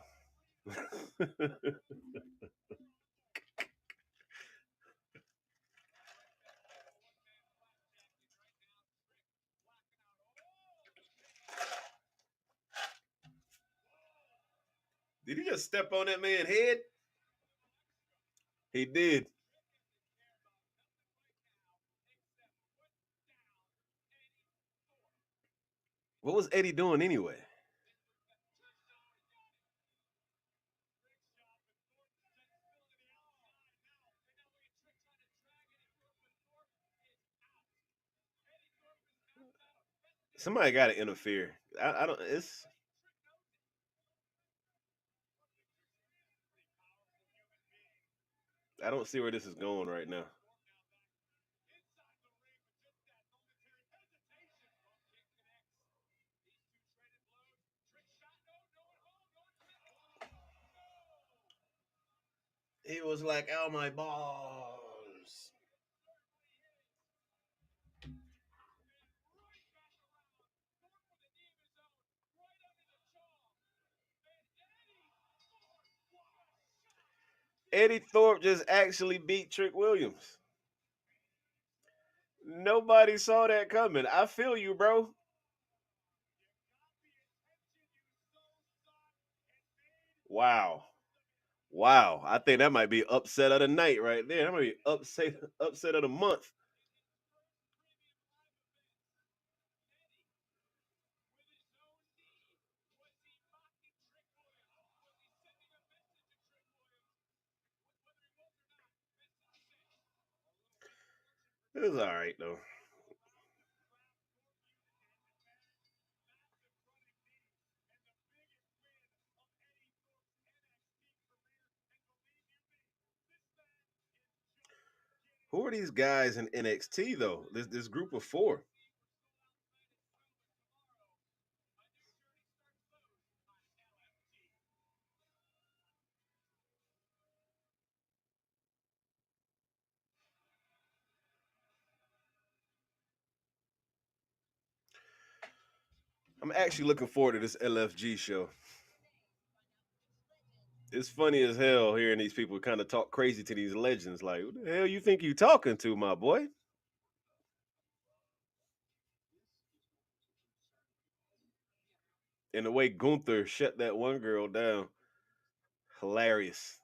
Did he just step on that man's head? He did. What was Eddy doing anyway? Somebody got to interfere. I don't. It's. I don't see where this is going right now. He was like, "Oh my balls." Eddie Thorpe just actually beat Trick Williams. Nobody saw that coming. I feel you, bro. Wow. Wow. I think that might be upset of the night right there. That might be upset of the month. It was all right though. Who are these guys in NXT though? This group of four. I'm actually looking forward to this LFG show. It's funny as hell hearing these people kind of talk crazy to these legends. Like, who the hell you think you talking to, my boy? And the way Gunther shut that one girl down, hilarious.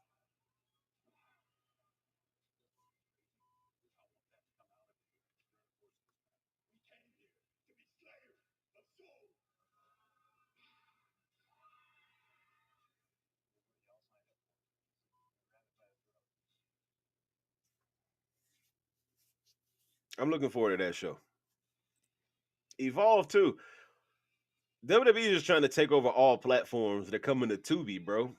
I'm looking forward to that show. Evolve too. WWE is trying to take over all platforms. They're coming to Tubi, bro.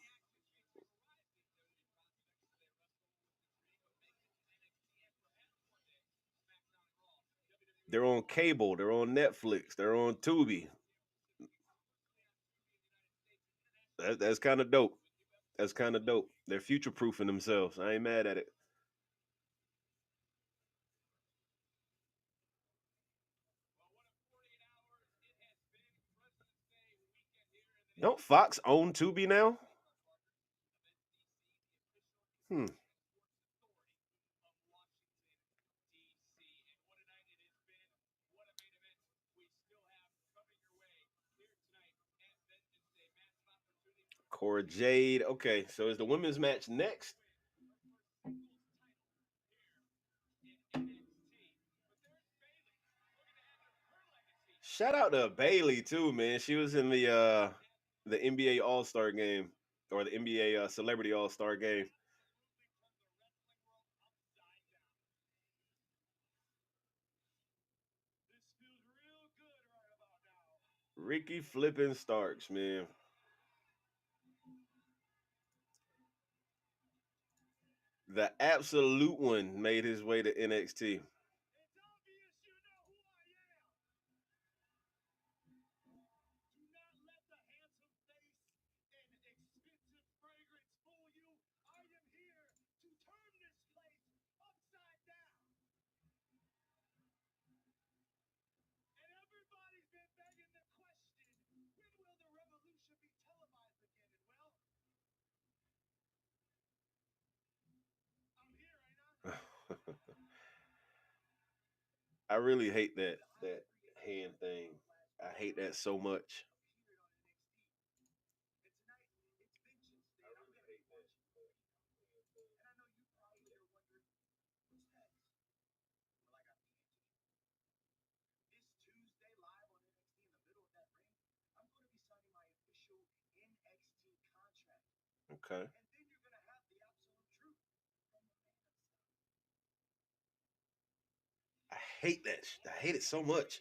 They're on cable. They're on Netflix. They're on Tubi. That's kind of dope. That's kind of dope. They're future proofing themselves. I ain't mad at it. Don't Fox own Tubi now? Hmm. Cora Jade. Okay, so is the women's match next? Shout out to Bayley too, man. She was in the NBA All Star game or the NBA Celebrity All Star game. Ricky flipping Starks, man. The absolute one made his way to NXT. I really hate that hand thing. I hate that so much. Okay. I hate that. I hate it so much.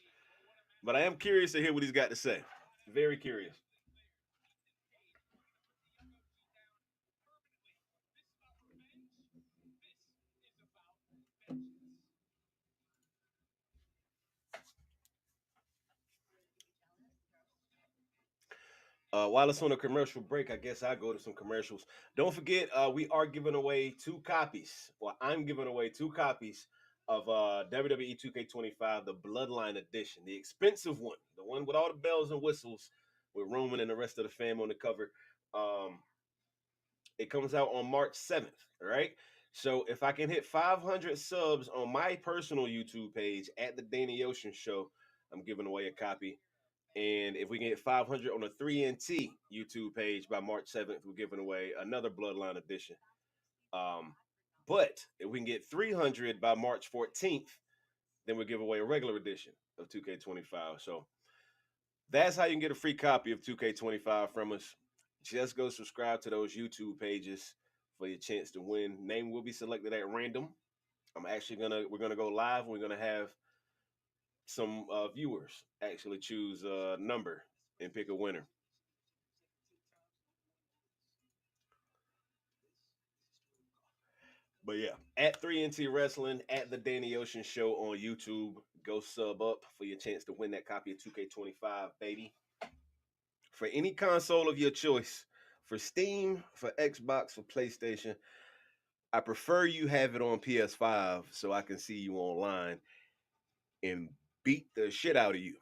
But I am curious to hear what he's got to say. Very curious. While it's on a commercial break, I guess I go to some commercials. Don't forget, we are giving away two copies. Well, I'm giving away two copies of WWE 2K25, the Bloodline Edition, the expensive one, the one with all the bells and whistles, with Roman and the rest of the fam on the cover. Um, it comes out on March 7th. All right. So if I can hit 500 subs on my personal YouTube page at the Danny Ocean Show, I'm giving away a copy. And if we can hit 500 on the 3NT YouTube page by March 7th, we're giving away another Bloodline edition. Um, but if we can get 300 by March 14th, then we'll give away a regular edition of 2K25. So that's how you can get a free copy of 2K25 from us. Just go subscribe to those YouTube pages for your chance to win. Name will be selected at random. We're gonna go live. We're gonna have some viewers actually choose a number and pick a winner. But yeah, at 3NT Wrestling, at the Danny Ocean Show on YouTube. Go sub up for your chance to win that copy of 2K25, baby. For any console of your choice, for Steam, for Xbox, for PlayStation, I prefer you have it on PS5 so I can see you online and beat the shit out of you.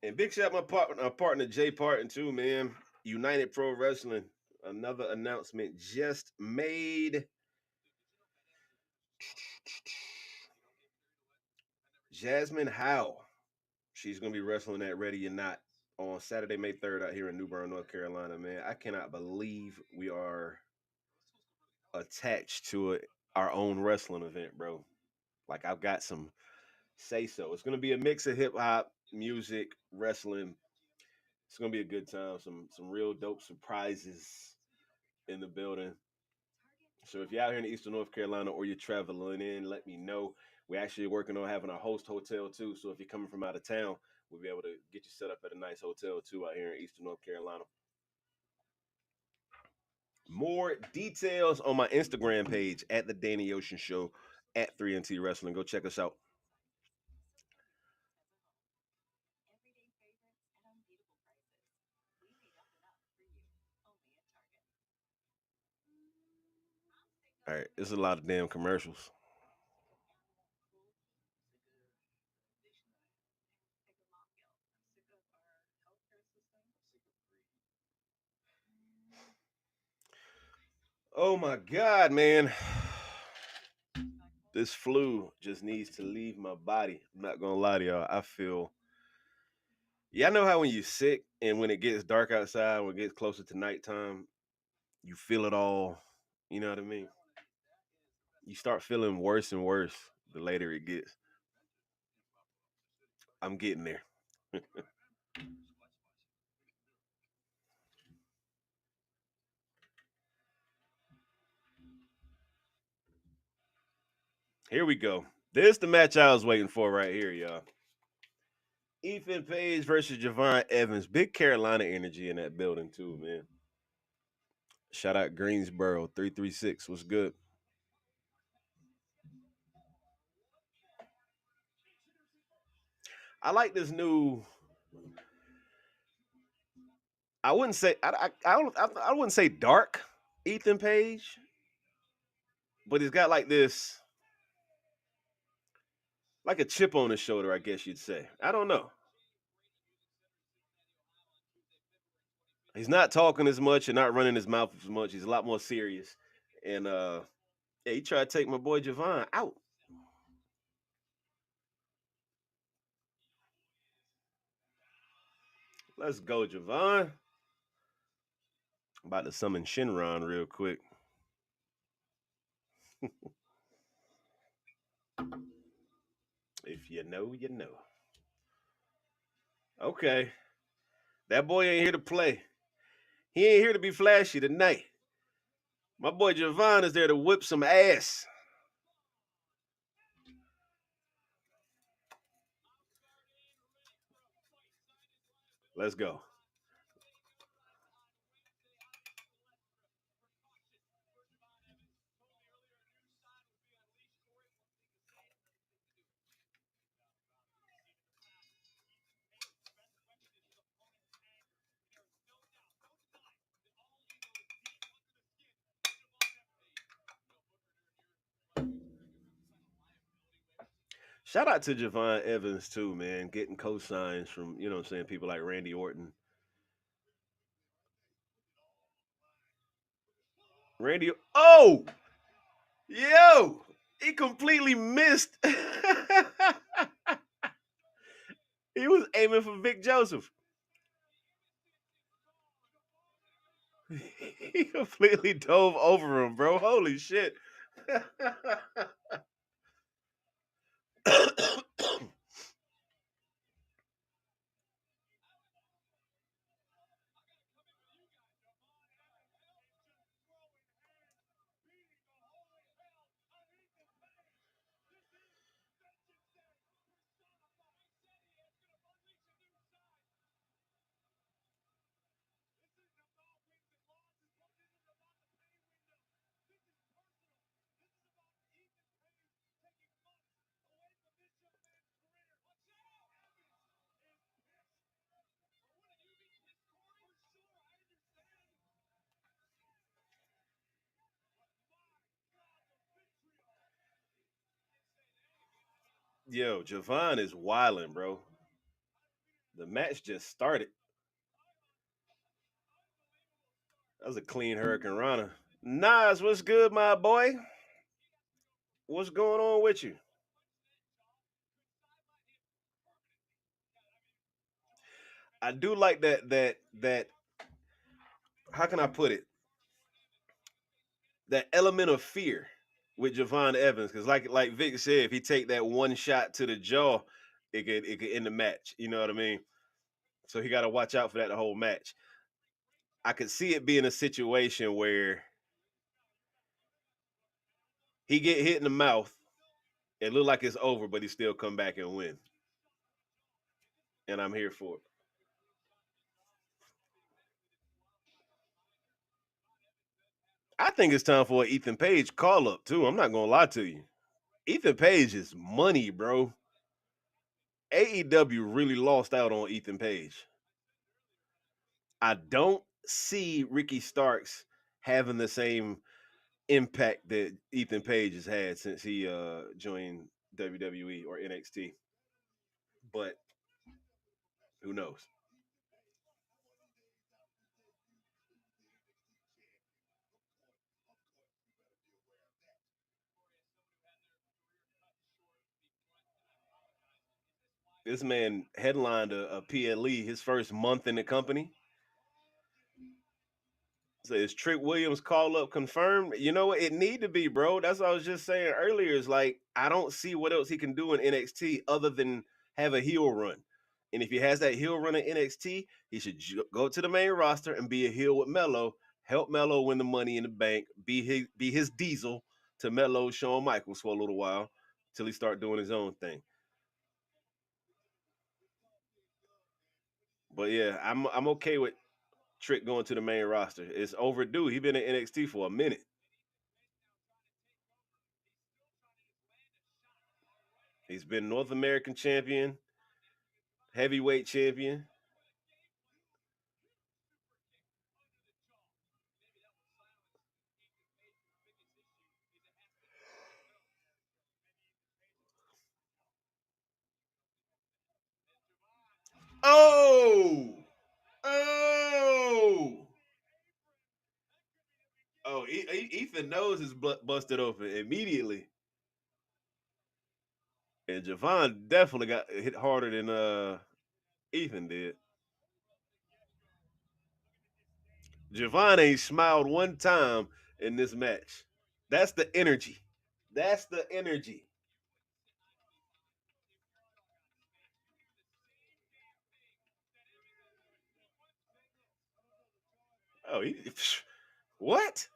And big shout out my partner Jay Parton too, man. United Pro Wrestling. Another announcement just made. Jasmine Howe. She's gonna be wrestling at Ready or Not on Saturday, May 3rd, out here in New Bern, North Carolina. Man, I cannot believe we are attached to our own wrestling event, bro. Like I've got some say so. It's gonna be a mix of hip hop, music, wrestling. It's gonna be a good time. Some real dope surprises in the building. So if you're out here in Eastern North Carolina or you're traveling in, let me know. We're actually working on having a host hotel too. So if you're coming from out of town, we'll be able to get you set up at a nice hotel too out here in Eastern North Carolina. More details on my Instagram page at the Danny Ocean Show at 3NT Wrestling. Go check us out. All right, there's a lot of damn commercials. Oh my God, man. This flu just needs to leave my body. I'm not gonna lie to y'all. I feel, yeah, I know how when you're sick and when it gets dark outside, when it gets closer to nighttime, you feel it all. You know what I mean? You start feeling worse and worse the later it gets. I'm getting there. Here we go. This the match I was waiting for right here, y'all. Ethan Page versus Javon Evans. Big Carolina energy in that building too, man. Shout out Greensboro 336. What's good? I like this new. I wouldn't say I wouldn't say dark Ethan Page, but he's got like this, like a chip on his shoulder, I guess you'd say. I don't know. He's not talking as much and not running his mouth as much. He's a lot more serious. And yeah, he tried to take my boy Javon out. Let's go, Javon. I'm about to summon Shinron real quick. If you know, you know. Okay. That boy ain't here to play. He ain't here to be flashy tonight. My boy Javon is there to whip some ass. Let's go. Shout out to Javon Evans too, man. Getting cosigns from, you know what I'm saying, people like Randy Orton. Oh, yo, he completely missed. He was aiming for Vic Joseph. He completely dove over him, bro. Holy shit. Yo, Javon is wilding, bro. The match just started. That was a clean Hurricane Rana. Nas, what's good, my boy? What's going on with you? I do like that. How can I put it? That element of fear with Javon Evans, because like Vic said, if he take that one shot to the jaw, it could end the match. You know what I mean? So he got to watch out for that the whole match. I could see it being a situation where he get hit in the mouth, it look like it's over, but he still come back and win. And I'm here for it. I think it's time for an Ethan Page call up too. I'm not gonna lie to you. Ethan Page is money, bro. AEW really lost out on Ethan Page. I don't see Ricky Starks having the same impact that Ethan Page has had since he joined WWE or NXT. But who knows? This man headlined a PLE his first month in the company. So is Trick Williams call up confirmed? You know what? It need to be, bro. That's what I was just saying earlier. Is like I don't see what else he can do in NXT other than have a heel run. And if he has that heel run in NXT, he should go to the main roster and be a heel with Mello. Help Mello win the Money in the Bank. Be his Diesel to Mello, Shawn Michaels for a little while till he start doing his own thing. But yeah, I'm okay with Trick going to the main roster. It's overdue. He been in NXT for a minute. He's been North American champion, heavyweight champion. Oh, oh, oh! Ethan knows his butt busted open immediately, and Javon definitely got hit harder than Ethan did. Javon ain't smiled one time in this match. That's the energy. That's the energy. Oh, he what,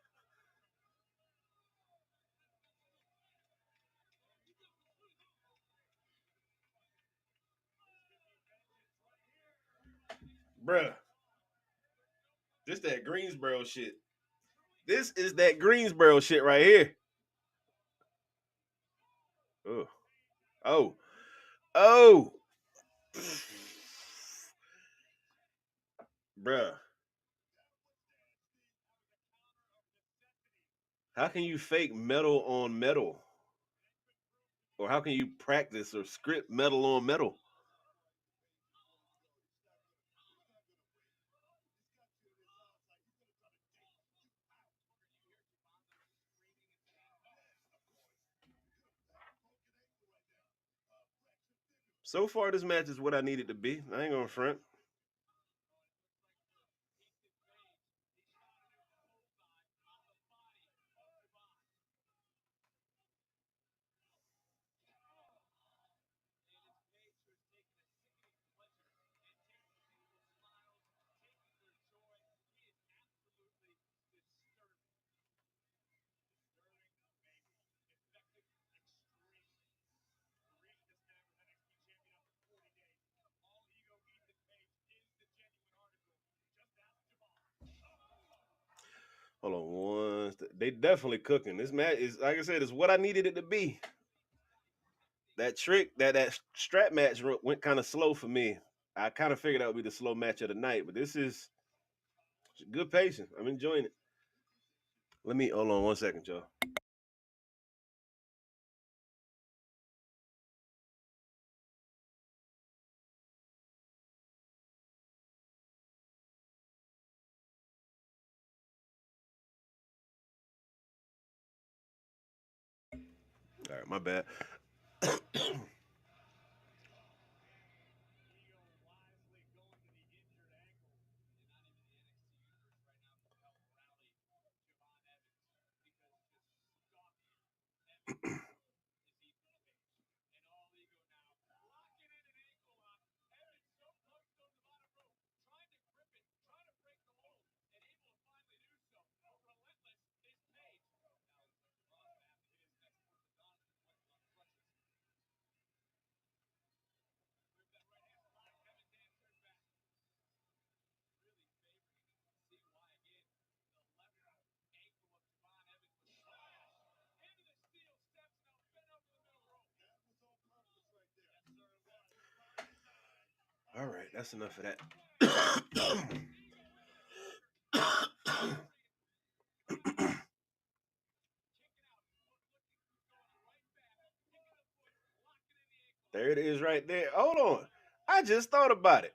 bruh? This that Greensboro shit. This is that Greensboro shit right here. Oh, oh, oh, bruh. How can you fake metal on metal? Or how can you practice or script metal on metal? So far, this match is what I needed to be. I ain't gonna front. Hold on, they definitely cooking. This match is like I said, is what I needed it to be. That trick, that strap match went kind of slow for me. I kind of figured that would be the slow match of the night, but this is good patience. I'm enjoying it. Let me hold on 1 second, y'all. All right, my bad. All right, that's enough of that. There it is right there. Hold on. I just thought about it.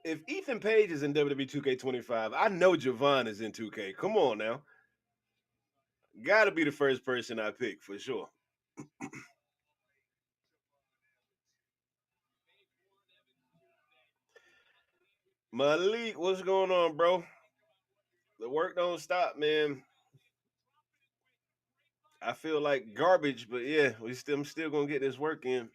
If Ethan Page is in WWE 2K25, I know Javon is in 2K. Come on now. Gotta be the first person I pick for sure. Malik, what's going on, bro? The work don't stop, man. I feel like garbage, but yeah, I'm still gonna get this work in.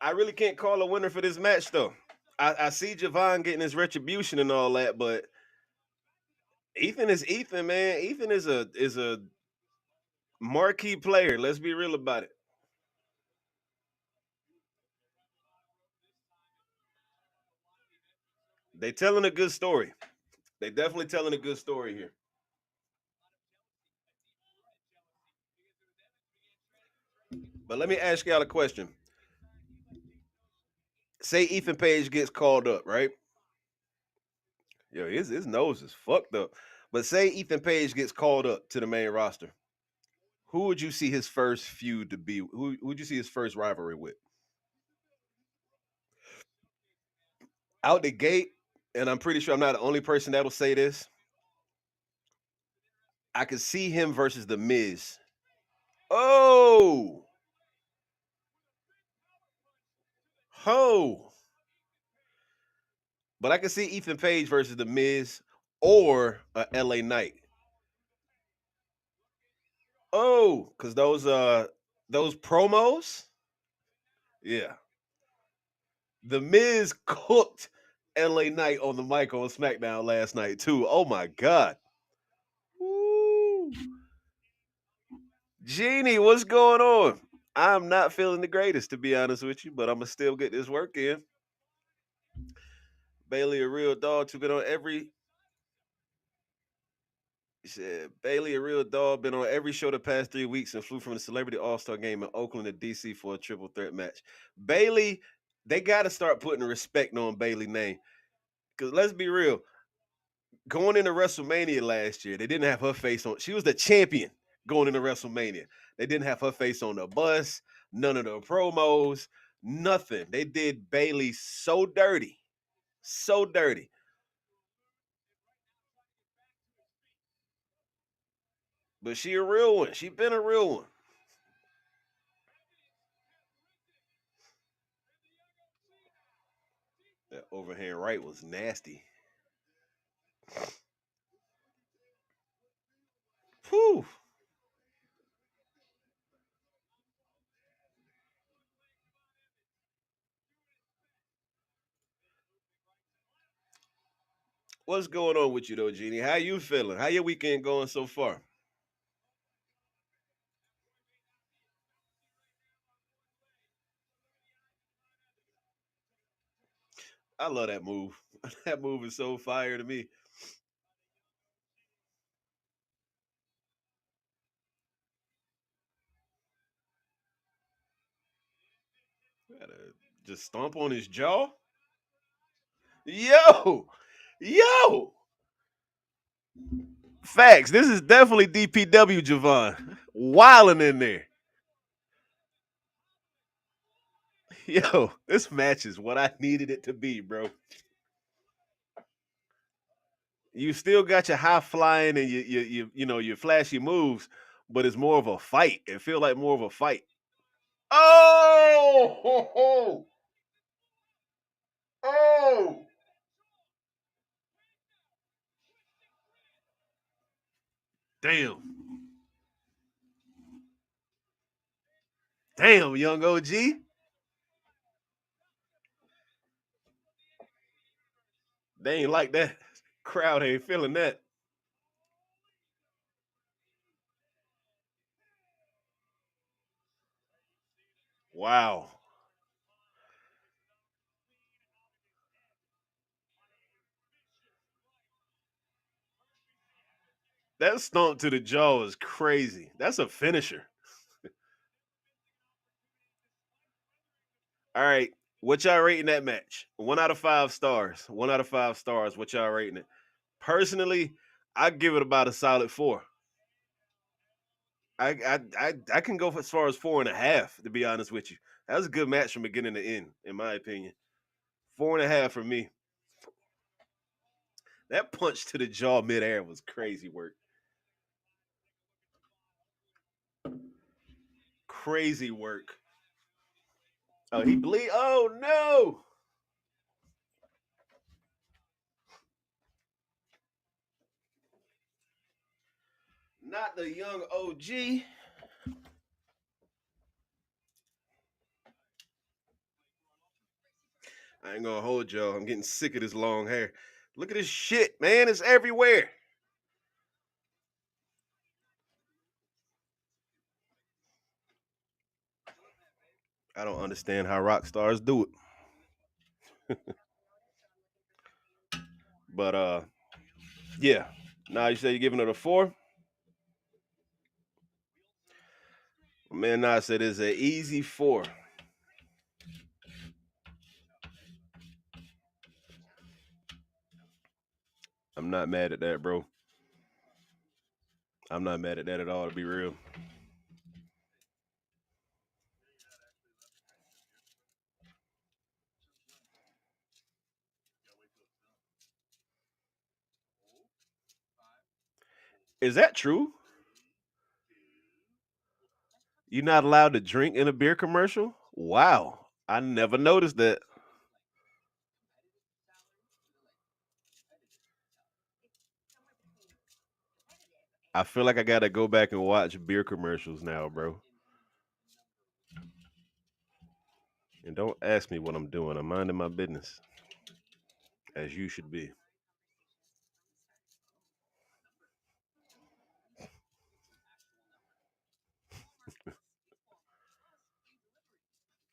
I really can't call a winner for this match though. I see Javon getting his retribution and all that, but Ethan is Ethan, man. Ethan is a marquee player. Let's be real about it. They telling a good story. They definitely telling a good story here. But let me ask y'all a question. Say Ethan Page gets called up, right? Yo, his nose is fucked up. But say Ethan Page gets called up to the main roster. Who would you see his first feud to be? Who would you see his first rivalry with? Out the gate, and I'm pretty sure I'm not the only person that'll say this. I could see him versus the Miz. Oh, ho! But I could see Ethan Page versus the Miz or a LA Knight. Oh, because those promos, yeah. The Miz cooked LA Knight on the mic on SmackDown last night too. Oh my god. Woo. Genie, what's going on? I'm not feeling the greatest to be honest with you, but I'm gonna still get this work in. Bayley, a real dog, took it on every. He said Bayley, a real dog, been on every show the past 3 weeks and flew from the Celebrity All Star game in Oakland to DC for a triple threat match. Bayley, they got to start putting respect on Bayley name. Cause let's be real, going into WrestleMania last year, they didn't have her face on. She was the champion going into WrestleMania. They didn't have her face on the bus, none of the promos, nothing. They did Bayley so dirty. But she a real one. She been a real one. That overhand right was nasty. Whew. What's going on with you though, Jeannie? How you feeling? How your weekend going so far? I love that move. That move is so fire to me. Gotta just stomp on his jaw. Yo, yo. Facts. This is definitely DPW Javon. Wilding in there. Yo, this match is what I needed it to be, bro. You still got your high flying and your flashy moves, but it's more of a fight. It feel like more of a fight. Oh, ho, ho. Oh, damn, damn, young OG. They ain't like that. Crowd ain't feeling that. Wow, that stomp to the jaw is crazy. That's a finisher. All right. What y'all rating that match? 1 out of 5 stars. 1 out of 5 stars. What y'all rating it? Personally, I give it about a solid 4. I can go for as far as 4.5, to be honest with you. That was a good match from beginning to end, in my opinion. 4.5 for me. That punch to the jaw midair was crazy work. Crazy work. Oh, he bleed. Oh no! Not the young OG. I ain't gonna hold y'all. I'm getting sick of this long hair. Look at this shit, man. It's everywhere. I don't understand how rock stars do it. But yeah. Now you say you're giving it a 4? Man, I said it's an easy 4. I'm not mad at that, bro. I'm not mad at that at all, to be real. Is that true? You're not allowed to drink in a beer commercial? Wow. I never noticed that. I feel like I gotta go back and watch beer commercials now, bro. And don't ask me what I'm doing. I'm minding my business, as you should be.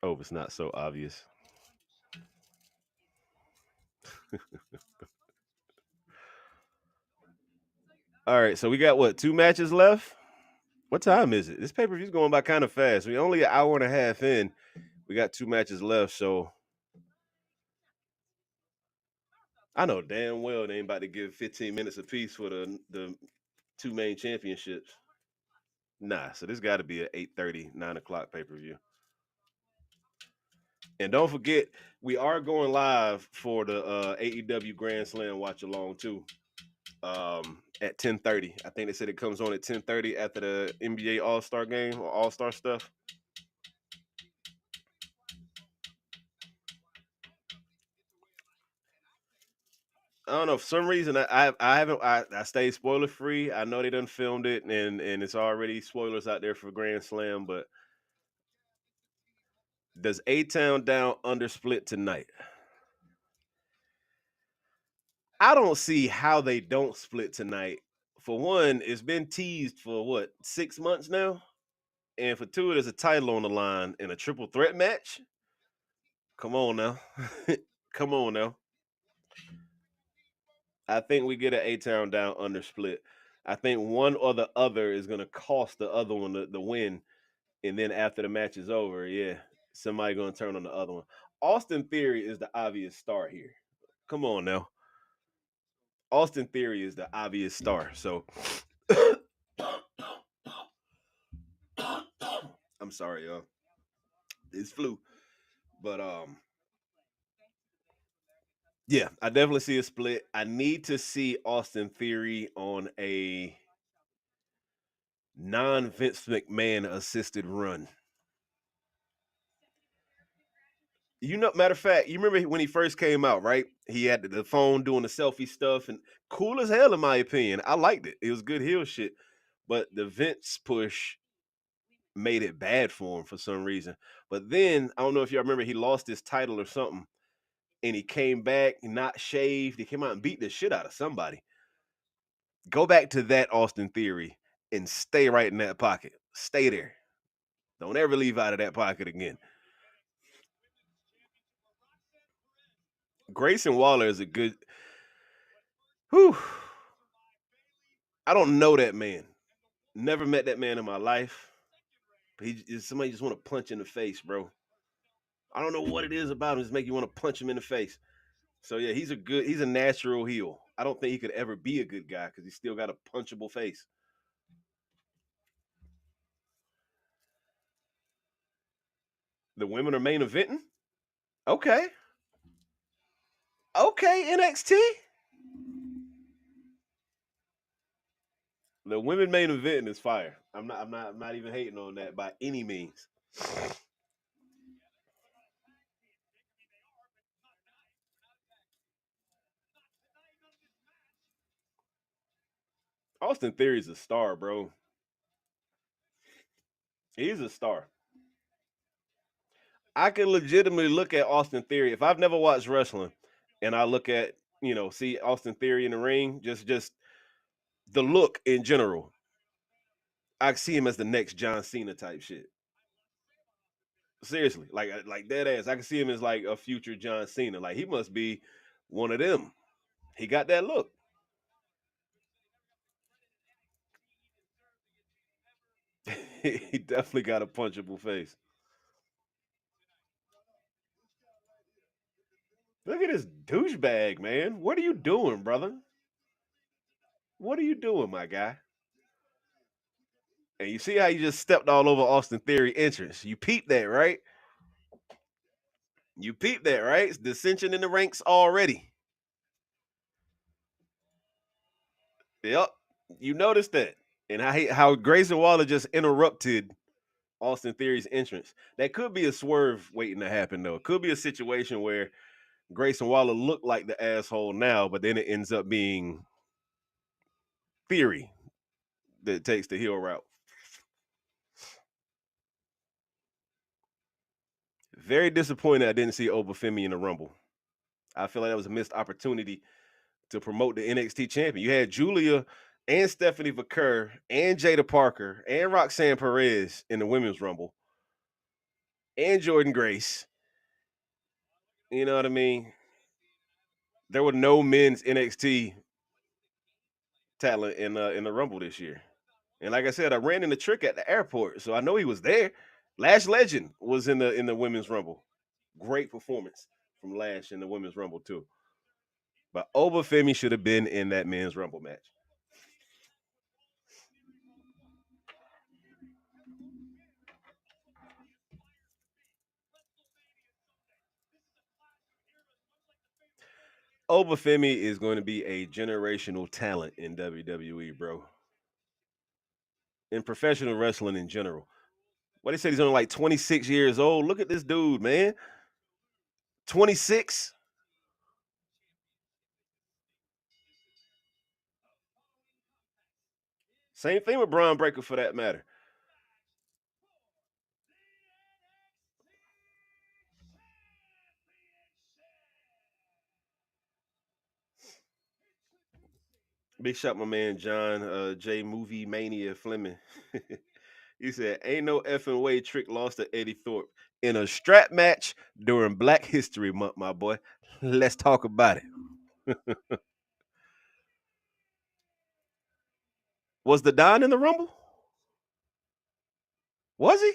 Oh, it's not so obvious. All right, so we got what, 2 matches left? What time is it? This pay per view's going by kind of fast. We only an hour and a half in. We got 2 matches left, so I know damn well they ain't about to give 15 minutes apiece for the two main championships. Nah, so this got to be at 8:30, 9 o'clock pay per view. And don't forget, we are going live for the AEW Grand Slam watch along too. At 10:30. I think they said it comes on at 10:30 after the NBA All Star game or All Star stuff. I don't know. For some reason, I haven't. I stay spoiler free. I know they done filmed it, and it's already spoilers out there for Grand Slam. But does A Town Down under split tonight? I don't see how they don't split tonight. For one, it's been teased for what, 6 months now, and for two, there's a title on the line in a triple threat match. Come on now, come on now. I think we get an A Town Down under split. I think one or the other is gonna cost the other one the win, and then after the match is over, yeah, somebody gonna turn on the other one. Austin Theory is the obvious star here. Come on now, Austin Theory is the obvious star. So, I'm sorry, y'all. It's flu, but yeah, I definitely see a split. I need to see Austin Theory on a non Vince McMahon assisted run. Matter of fact, you remember when he first came out, right? He had the phone doing the selfie stuff and cool as hell, in my opinion. I liked it. It was good heel shit. But the Vince push made it bad for him for some reason. But then, I don't know if y'all remember, he lost his title or something and he came back not shaved. He came out and beat the shit out of somebody. Go back to that Austin Theory and stay right in that pocket. Stay there. Don't ever leave out of that pocket again. Grayson Waller is a good. Whew. I don't know that man. Never met that man in my life. Somebody just want to punch in the face, bro. I don't know what it is about him. Just make you want to punch him in the face. So yeah, he's a natural heel. I don't think he could ever be a good guy because he's still got a punchable face. The women are main eventing. Okay, okay, NXT. The women main eventing is fire. I'm not even hating on that by any means. Austin Theory's a star, bro. He's a star. I can legitimately look at Austin Theory if I've never watched wrestling, and I look at see Austin Theory in the ring, just the look in general. I see him as the next John Cena type shit. Seriously, like dead ass. I can see him as like a future John Cena. Like he must be one of them. He got that look. He definitely got a punchable face. Look at this douchebag, man. What are you doing, brother? What are you doing, my guy? And you see how you just stepped all over Austin Theory entrance. You peeped that, right? You peeped that, right? It's dissension in the ranks already. Yep. You noticed that. And how Grayson Waller just interrupted Austin Theory's entrance. That could be a swerve waiting to happen, though. It could be a situation where Grayson Waller looked like the asshole now, but then it ends up being Theory that takes the heel route. Very disappointed I didn't see Femi in the Rumble. I feel like that was a missed opportunity to promote the NXT champion. You had Giulia and Stephanie Vaquer and Jada Parker and Roxanne Perez in the Women's Rumble and Jordan Grace. You know what I mean? There were no men's NXT talent in the Rumble this year. And like I said, I ran into Trick at the airport, so I know he was there. Lash Legend was in the Women's Rumble. Great performance from Lash in the Women's Rumble too. But Femi should have been in that men's Rumble match. Femi is going to be a generational talent in WWE, bro. In professional wrestling in general. What they said he's only like 26 years old. Look at this dude, man. 26. Same thing with Braun Breaker for that matter. Big shot, my man John J Movie Mania Fleming. He said, "Ain't no effing way Trick lost to Eddie Thorpe in a strap match during Black History Month, my boy. Let's talk about it." Was the Don in the Rumble? Was he?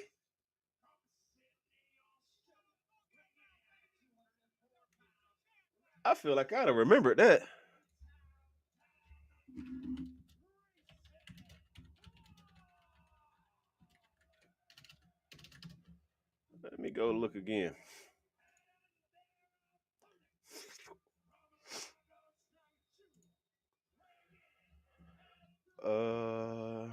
I feel like I'd have remembered that. Let me go look again. Uh,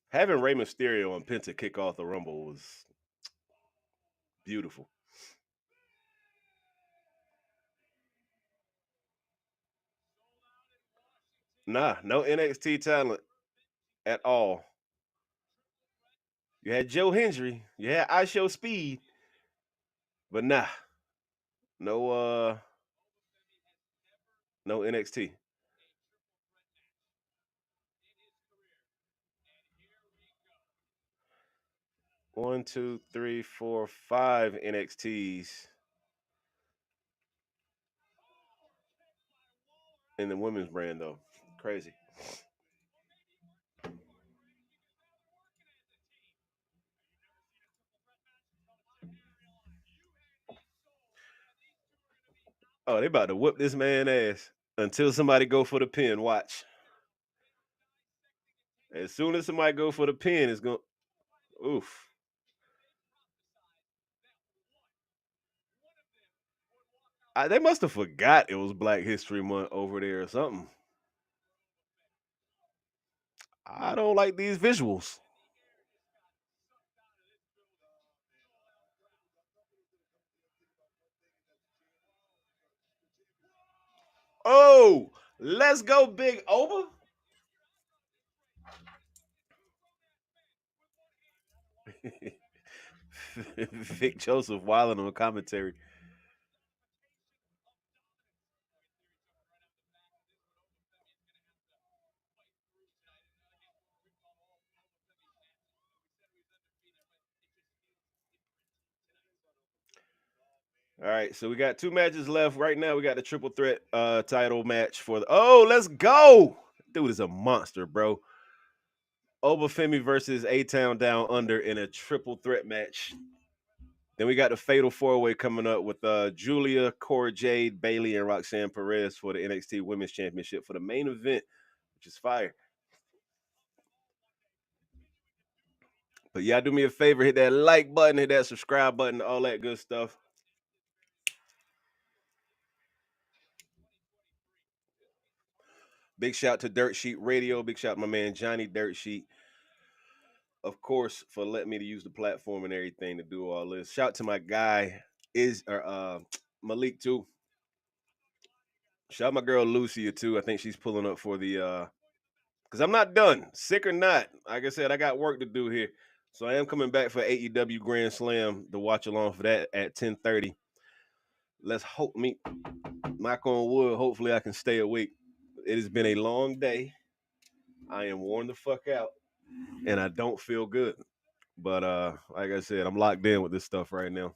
Having Rey Mysterio and Penta kick off the Rumble was beautiful. Nah, no NXT talent at all. You had Joe Hendry, you had I Show Speed, but nah, no no NXT. 1, 2, 3, 4, 5 NXTs in the women's brand though. Crazy. Oh, they about to whoop this man ass until somebody go for the pin. Watch. As soon as somebody go for the pin, it's going. Oof. They must have forgot it was Black History Month over there or something. I don't like these visuals. Oh, let's go, Big Over. Vic Joseph wilding on commentary. All right, so we got two matches left. Right now, we got the triple threat title match for the. Oh, let's go! Dude is a monster, bro. Oba Femi versus A Town Down Under in a triple threat match. Then we got the Fatal Four Way coming up with Giulia, Cora, Jade, Bayley, and Roxanne Perez for the NXT Women's Championship for the main event, which is fire. But y'all do me a favor, hit that like button, hit that subscribe button, all that good stuff. Big shout to Dirt Sheet Radio. Big shout to my man Johnny Dirt Sheet, of course, for letting me to use the platform and everything to do all this. Shout to my guy Malik too. Shout my girl Lucia too. I think she's pulling up for the because I'm not done. Sick or not, like I said, I got work to do here. So I am coming back for AEW Grand Slam to watch along for that at 10:30. Let's hope me knock on wood. Hopefully I can stay awake. It has been a long day. I am worn the fuck out and I don't feel good. But like I said, I'm locked in with this stuff right now.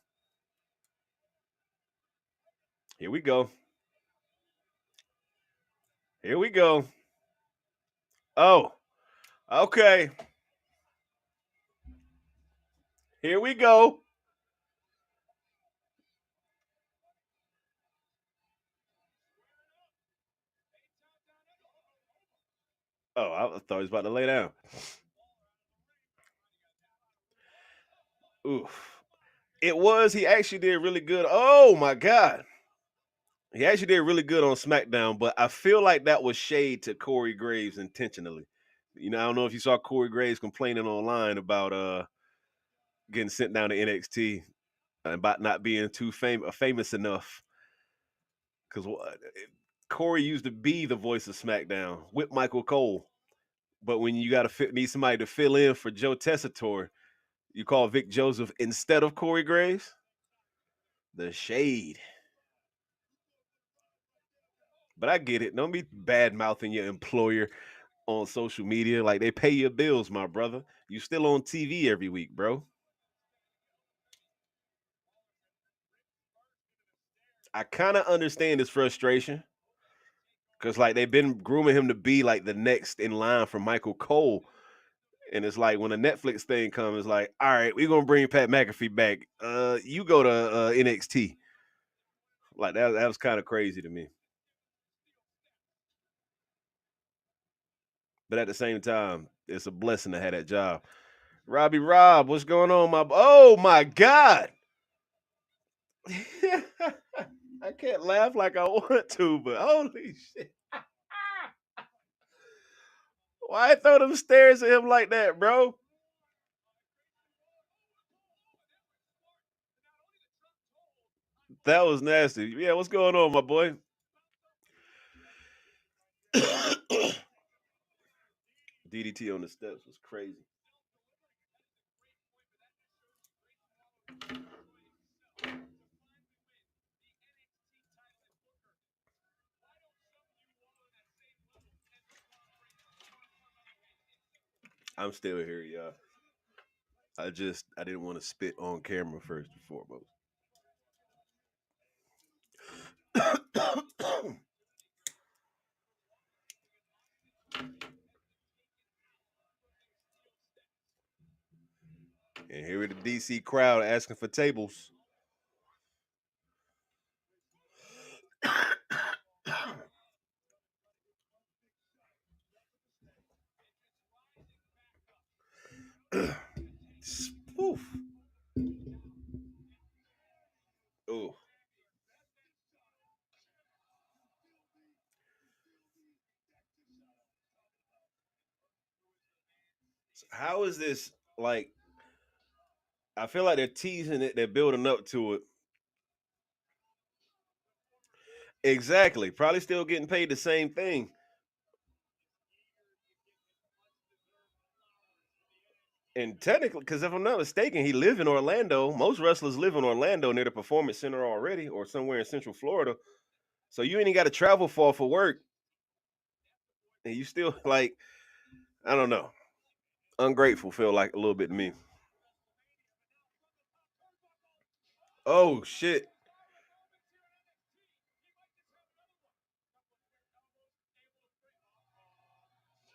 Here we go. Here we go. Oh, okay. Here we go. Oh, I thought he was about to lay down. Oof. It was. He actually did really good. Oh my god. He actually did really good on SmackDown, but I feel like that was shade to Corey Graves intentionally. You know, I don't know if you saw Corey Graves complaining online about getting sent down to NXT and about not being too famous enough. Because Corey used to be the voice of SmackDown with Michael Cole, but when you got to need somebody to fill in for Joe Tessitore, you call Vic Joseph instead of Corey Graves. The shade. But I get it. Don't be bad mouthing your employer on social media. Like they pay your bills, my brother. You still on TV every week, bro. I kind of understand his frustration because like they've been grooming him to be like the next in line for Michael Cole. And it's like when the Netflix thing comes, it's like, all right, we're gonna bring Pat McAfee back. You go to NXT. Like that was kind of crazy to me. But at the same time, it's a blessing to have that job. Robbie Rob, what's going on, my oh my god. I can't laugh like I want to, but holy shit. Why throw them stairs at him like that, bro? That was nasty. Yeah, what's going on, my boy? DDT on the steps was crazy. I'm still here, y'all. I didn't want to spit on camera first and foremost. And here with the DC crowd asking for tables. How is this like? I feel like they're teasing it. They're building up to it. Exactly. Probably still getting paid the same thing. And technically, because if I'm not mistaken, he live in Orlando. Most wrestlers live in Orlando near the Performance Center already, or somewhere in Central Florida. So you ain't got to travel far for work, and you still like I don't know, ungrateful. Feel like a little bit to me. Oh shit!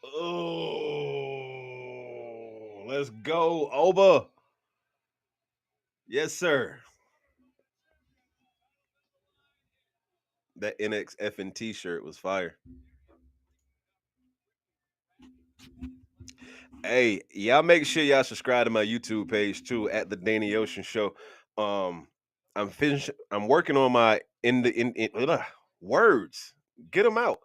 Oh, let's go, Oba. Yes, sir. That NXFNT shirt was fire. Hey, y'all make sure y'all subscribe to my YouTube page too at the Danny Ocean Show. Um, I'm working on my words. Get them out.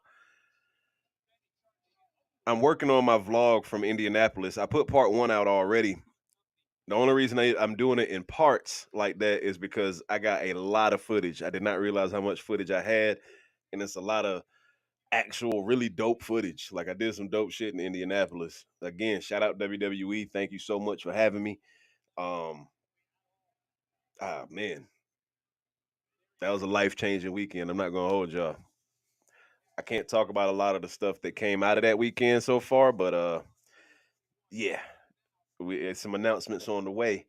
I'm working on my vlog from Indianapolis. I put part one out already. The only reason I'm doing it in parts like that is because I got a lot of footage. I did not realize how much footage I had, and it's a lot of actual really dope footage. Like I did some dope shit in Indianapolis. Again, shout out WWE. Thank you so much for having me. Um, man, that was a life changing weekend. I'm not gonna hold y'all. I can't talk about a lot of the stuff that came out of that weekend so far, but yeah, it's some announcements on the way.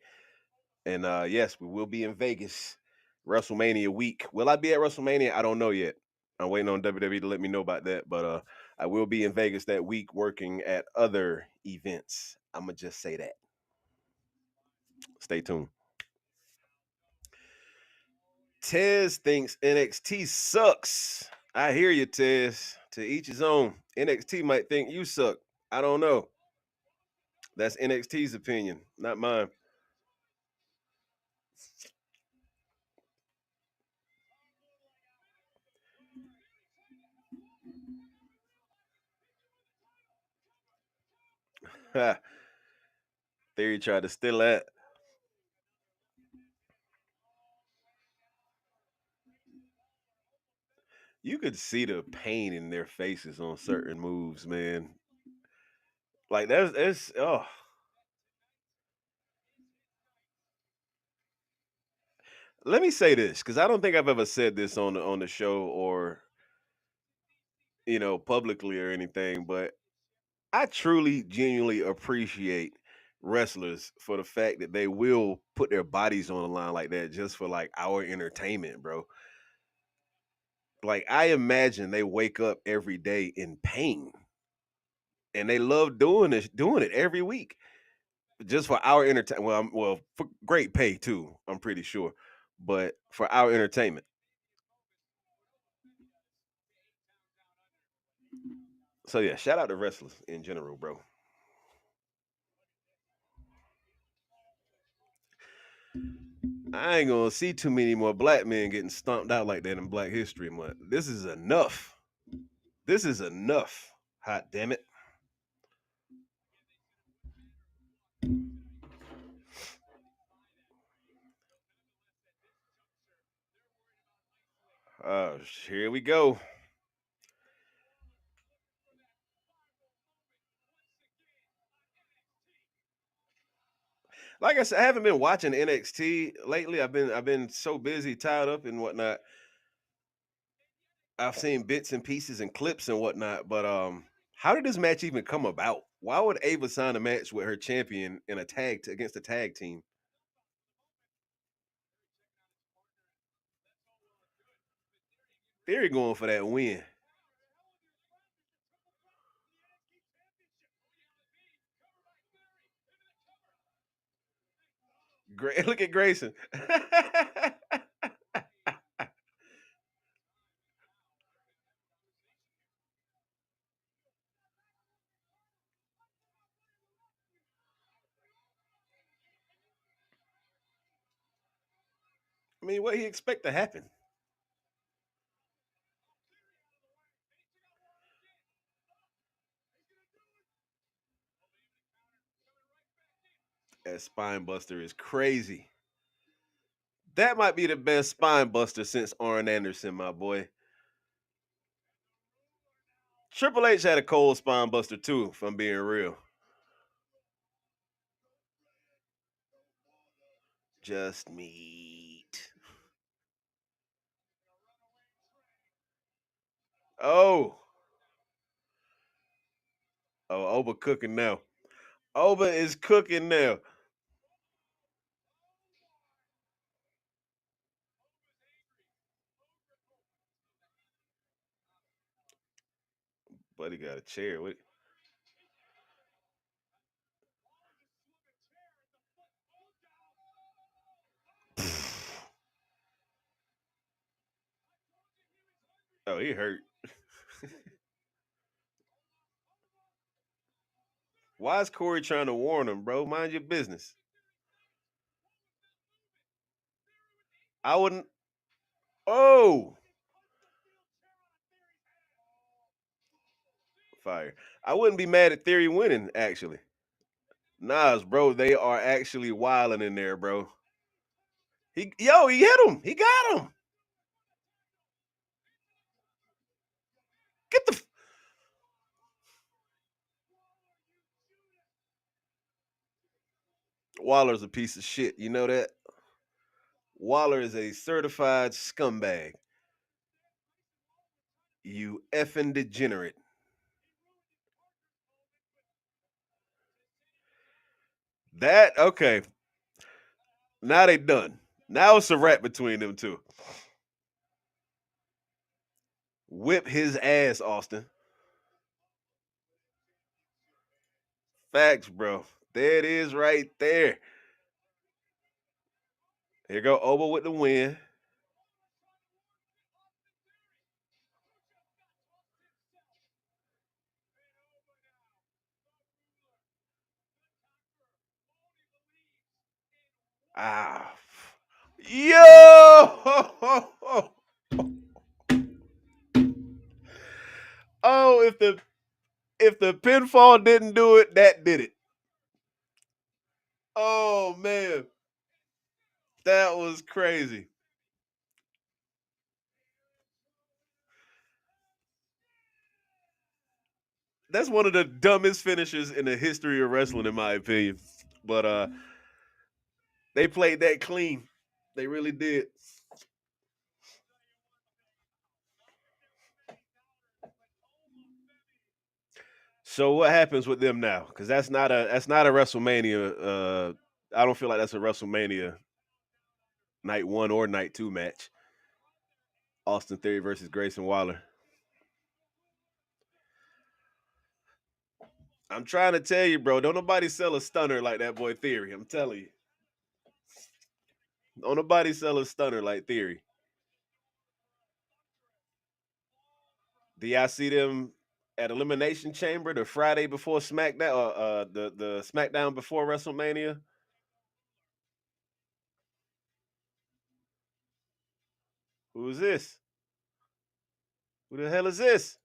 And yes, we will be in Vegas WrestleMania week. Will I be at WrestleMania? I don't know yet. I'm waiting on WWE to let me know about that. But I will be in Vegas that week working at other events. I'm gonna just say that. Stay tuned. Tez thinks NXT sucks. I hear you, Tez. To each his own. NXT might think you suck. I don't know. That's NXT's opinion, not mine. Theory tried to steal that. You could see the pain in their faces on certain moves, man. Like that's oh. Let me say this because I don't think I've ever said this on the show or publicly or anything, but I truly genuinely appreciate wrestlers for the fact that they will put their bodies on the line like that just for like our entertainment, bro. Like I imagine they wake up every day in pain and they love doing it every week just for our entertainment. Well, for great pay too, I'm pretty sure, but for our entertainment. So yeah, shout out to wrestlers in general, bro. I ain't gonna see too many more black men getting stomped out like that in Black History Month. This is enough. This is enough. Hot damn it. Here we go. Like I said, I haven't been watching NXT lately. I've been so busy, tied up and whatnot. I've seen bits and pieces and clips and whatnot, but how did this match even come about? Why would Ava sign a match with her champion in a against a tag team? Theory going for that win. Great, look at Grayson. I mean, what he expect to happen? That spine buster is crazy. That might be the best spine buster since Arn Anderson, my boy. Triple H had a cold spine buster too, if I'm being real. Just meat. Oh. Oh, Oba cooking now. Oba is cooking now. Buddy got a chair. What? Oh, he hurt. Why is Corey trying to warn him, bro? Mind your business. I wouldn't. Oh, fire. I wouldn't be mad at Theory winning, actually. Nas, bro, they are actually wilding in there, bro. He hit him. He got him. Get the. Waller's a piece of shit. You know that? Waller is a certified scumbag. You effing degenerate. That okay. Now they done. Now it's a rap between them two. Whip his ass, Austin. Facts, bro. There it is right there. Here go Oba with the win. Ah. Yo! Oh, if the pinfall didn't do it, that did it. Oh man. That was crazy. That's one of the dumbest finishes in the history of wrestling, in my opinion. But they played that clean. They really did. So what happens with them now? Because that's not a WrestleMania. I don't feel like that's a WrestleMania night one or night two match. Austin Theory versus Grayson Waller. I'm trying to tell you, bro. Don't nobody sell a stunner like that boy Theory. I'm telling you. Don't nobody sell a stunner like Theory. Do y'all see them at Elimination Chamber the Friday before SmackDown? The SmackDown before WrestleMania. Who is this? Who the hell is this?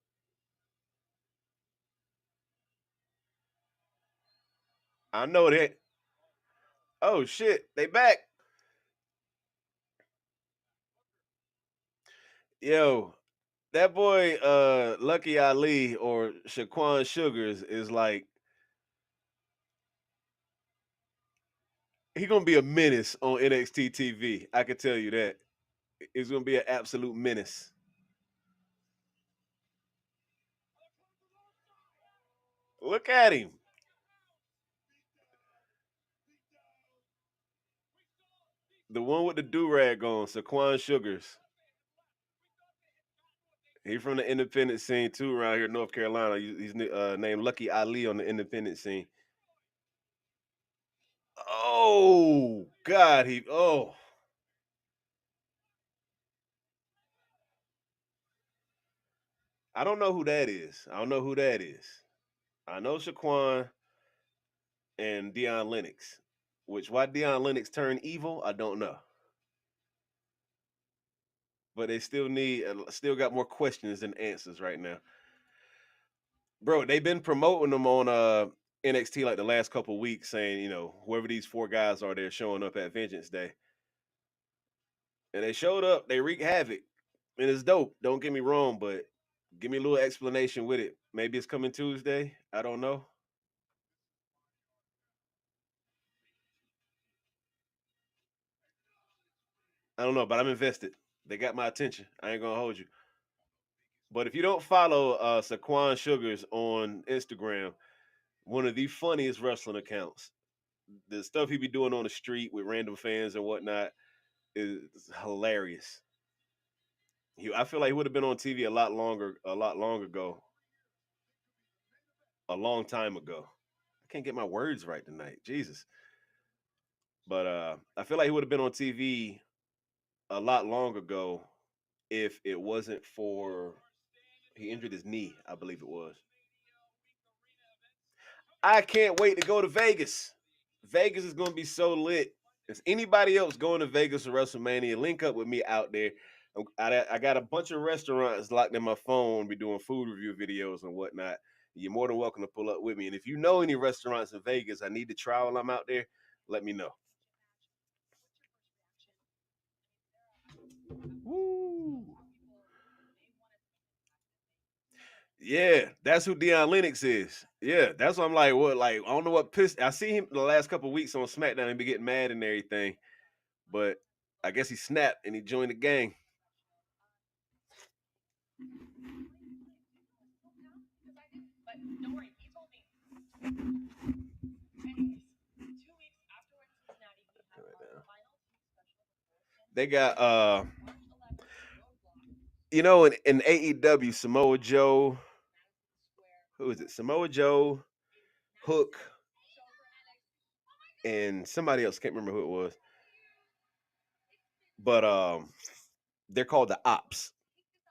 I know that. Oh shit, they back. Yo, that boy Lucky Ali or Shaquan Sugars is like he gonna be a menace on NXT TV. I can tell you that. He's gonna be an absolute menace. Look at him. The one with the do-rag on, Saquon Sugars. He from the independent scene too around here in North Carolina. He's named Lucky Ali on the independent scene. Oh God, I don't know who that is. I don't know who that is. I know Shaquan and Deion Lennox. Which why Deion Lennox turned evil, I don't know. But they still got more questions than answers right now. Bro, they've been promoting them on NXT like the last couple of weeks, saying whoever these four guys are, they're showing up at Vengeance Day, and they showed up. They wreak havoc, and it's dope. Don't get me wrong, but give me a little explanation with it. Maybe it's coming Tuesday. I don't know. I don't know, but I'm invested. They got my attention. I ain't gonna hold you. But if you don't follow Saquon Sugars on Instagram, one of the funniest wrestling accounts, the stuff he be doing on the street with random fans and whatnot is hilarious. I feel like he would have been on TV a lot longer ago, a long time ago. I can't get my words right tonight, Jesus. But I feel like he would have been on TV a lot long ago if it wasn't for he injured his knee, I believe it was. I can't wait to go to Vegas. Vegas is going to be so lit. If anybody else going to Vegas for WrestleMania, link up with me out there. I got a bunch of restaurants locked in my phone. Be doing food review videos and whatnot. You're more than welcome to pull up with me. And if you know any restaurants in Vegas, I need to try while I'm out there. Let me know. Woo! Yeah, that's who Deion Lennox is. Yeah, that's what I'm like. What? Like, I don't know what pissed. I see him the last couple of weeks on SmackDown and be getting mad and everything, but I guess he snapped and he joined the gang. They got in AEW, Samoa Joe. Who is it? Samoa Joe, Hook, and somebody else. Can't remember who it was. But they're called the Ops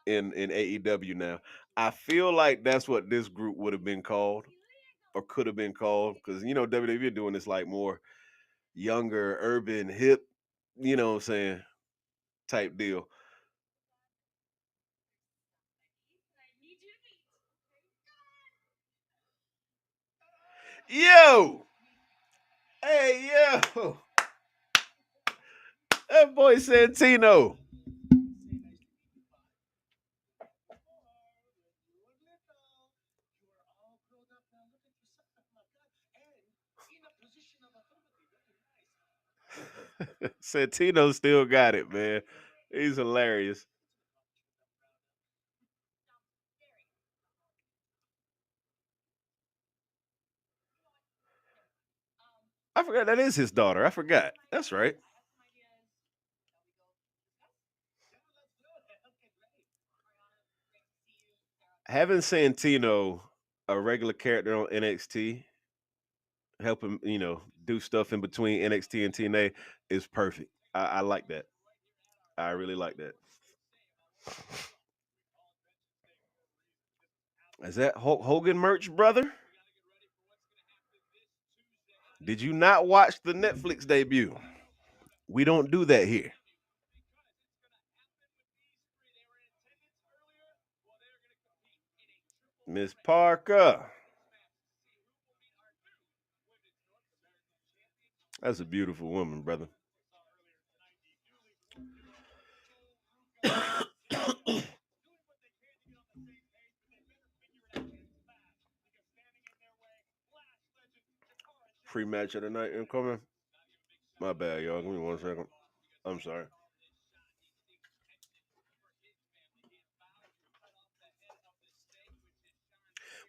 in AEW now. I feel like that's what this group would have been called or could have been called because WWE doing this like more younger, urban, hip, what I'm saying, type deal. Yo, hey yo, that boy Santino. Santino still got it, man. He's hilarious. I forgot that is his daughter. I forgot. That's right. Having Santino, a regular character on NXT, helping do stuff in between NXT and TNA is perfect. I like that. I really like that. Is that Hulk Hogan merch, brother? Did you not watch the Netflix debut? We don't do that here. Miss Parker. That's a beautiful woman, brother. Free match of the night incoming. My bad, y'all. Give me 1 second. I'm sorry.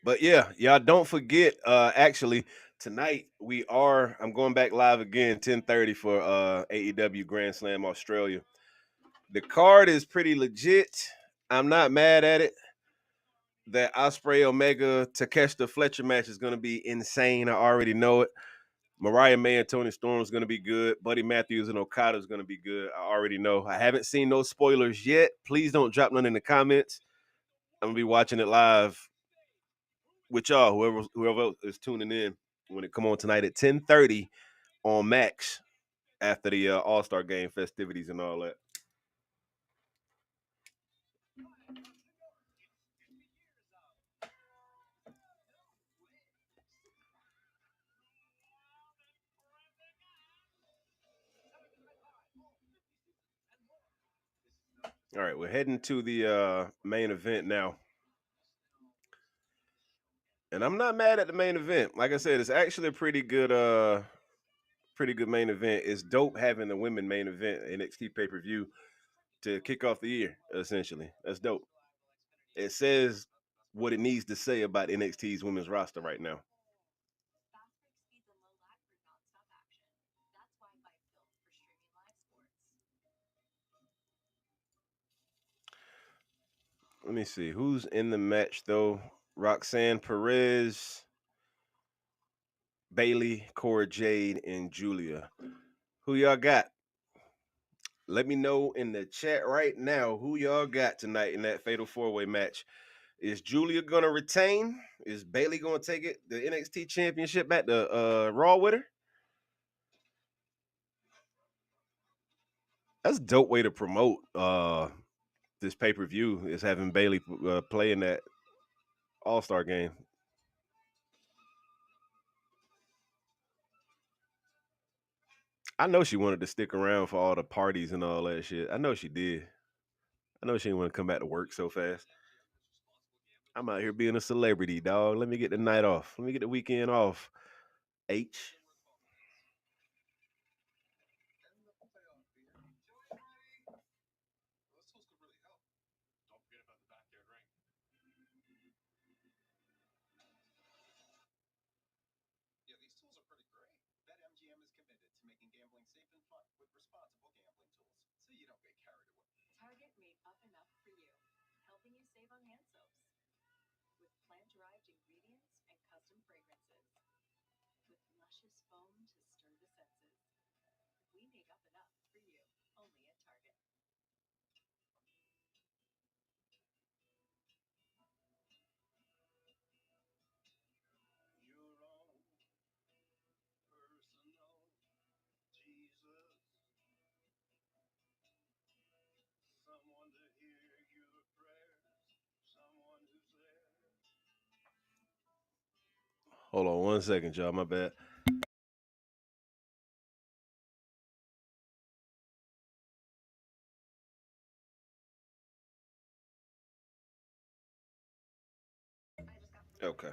But yeah, y'all don't forget. Actually, tonight I'm going back live again, 10:30 for AEW Grand Slam Australia. The card is pretty legit. I'm not mad at it. That Osprey Omega Takeshita Fletcher match is going to be insane. I already know it. Mariah May and Tony Storm is going to be good. Buddy Matthews and Okada is going to be good. I already know. I haven't seen no spoilers yet. Please don't drop none in the comments. I'm gonna be watching it live with y'all. Whoever is tuning in when it come on tonight at 10:30 on Max after the All Star Game festivities and all that. All right, we're heading to the main event now. And I'm not mad at the main event. Like I said, it's actually a pretty good main event. It's dope having the women main event NXT pay-per-view to kick off the year, essentially. That's dope. It says what it needs to say about NXT's women's roster right now. Let me see who's in the match though. Roxanne, Perez, Bayley, Cora, Jade, and Giulia. Who y'all got? Let me know in the chat right now who y'all got tonight in that fatal four-way match. Is Giulia gonna retain? Is Bayley gonna take it the NXT championship back to Raw with her? That's a dope way to promote this pay-per-view is having Bayley play in that All-Star game. I know she wanted to stick around for all the parties and all that shit. I know she did. I know she didn't want to come back to work so fast. I'm out here being a celebrity, dog. Let me get the night off. Let me get the weekend off. H. Hold on 1 second, y'all. My bad. Okay.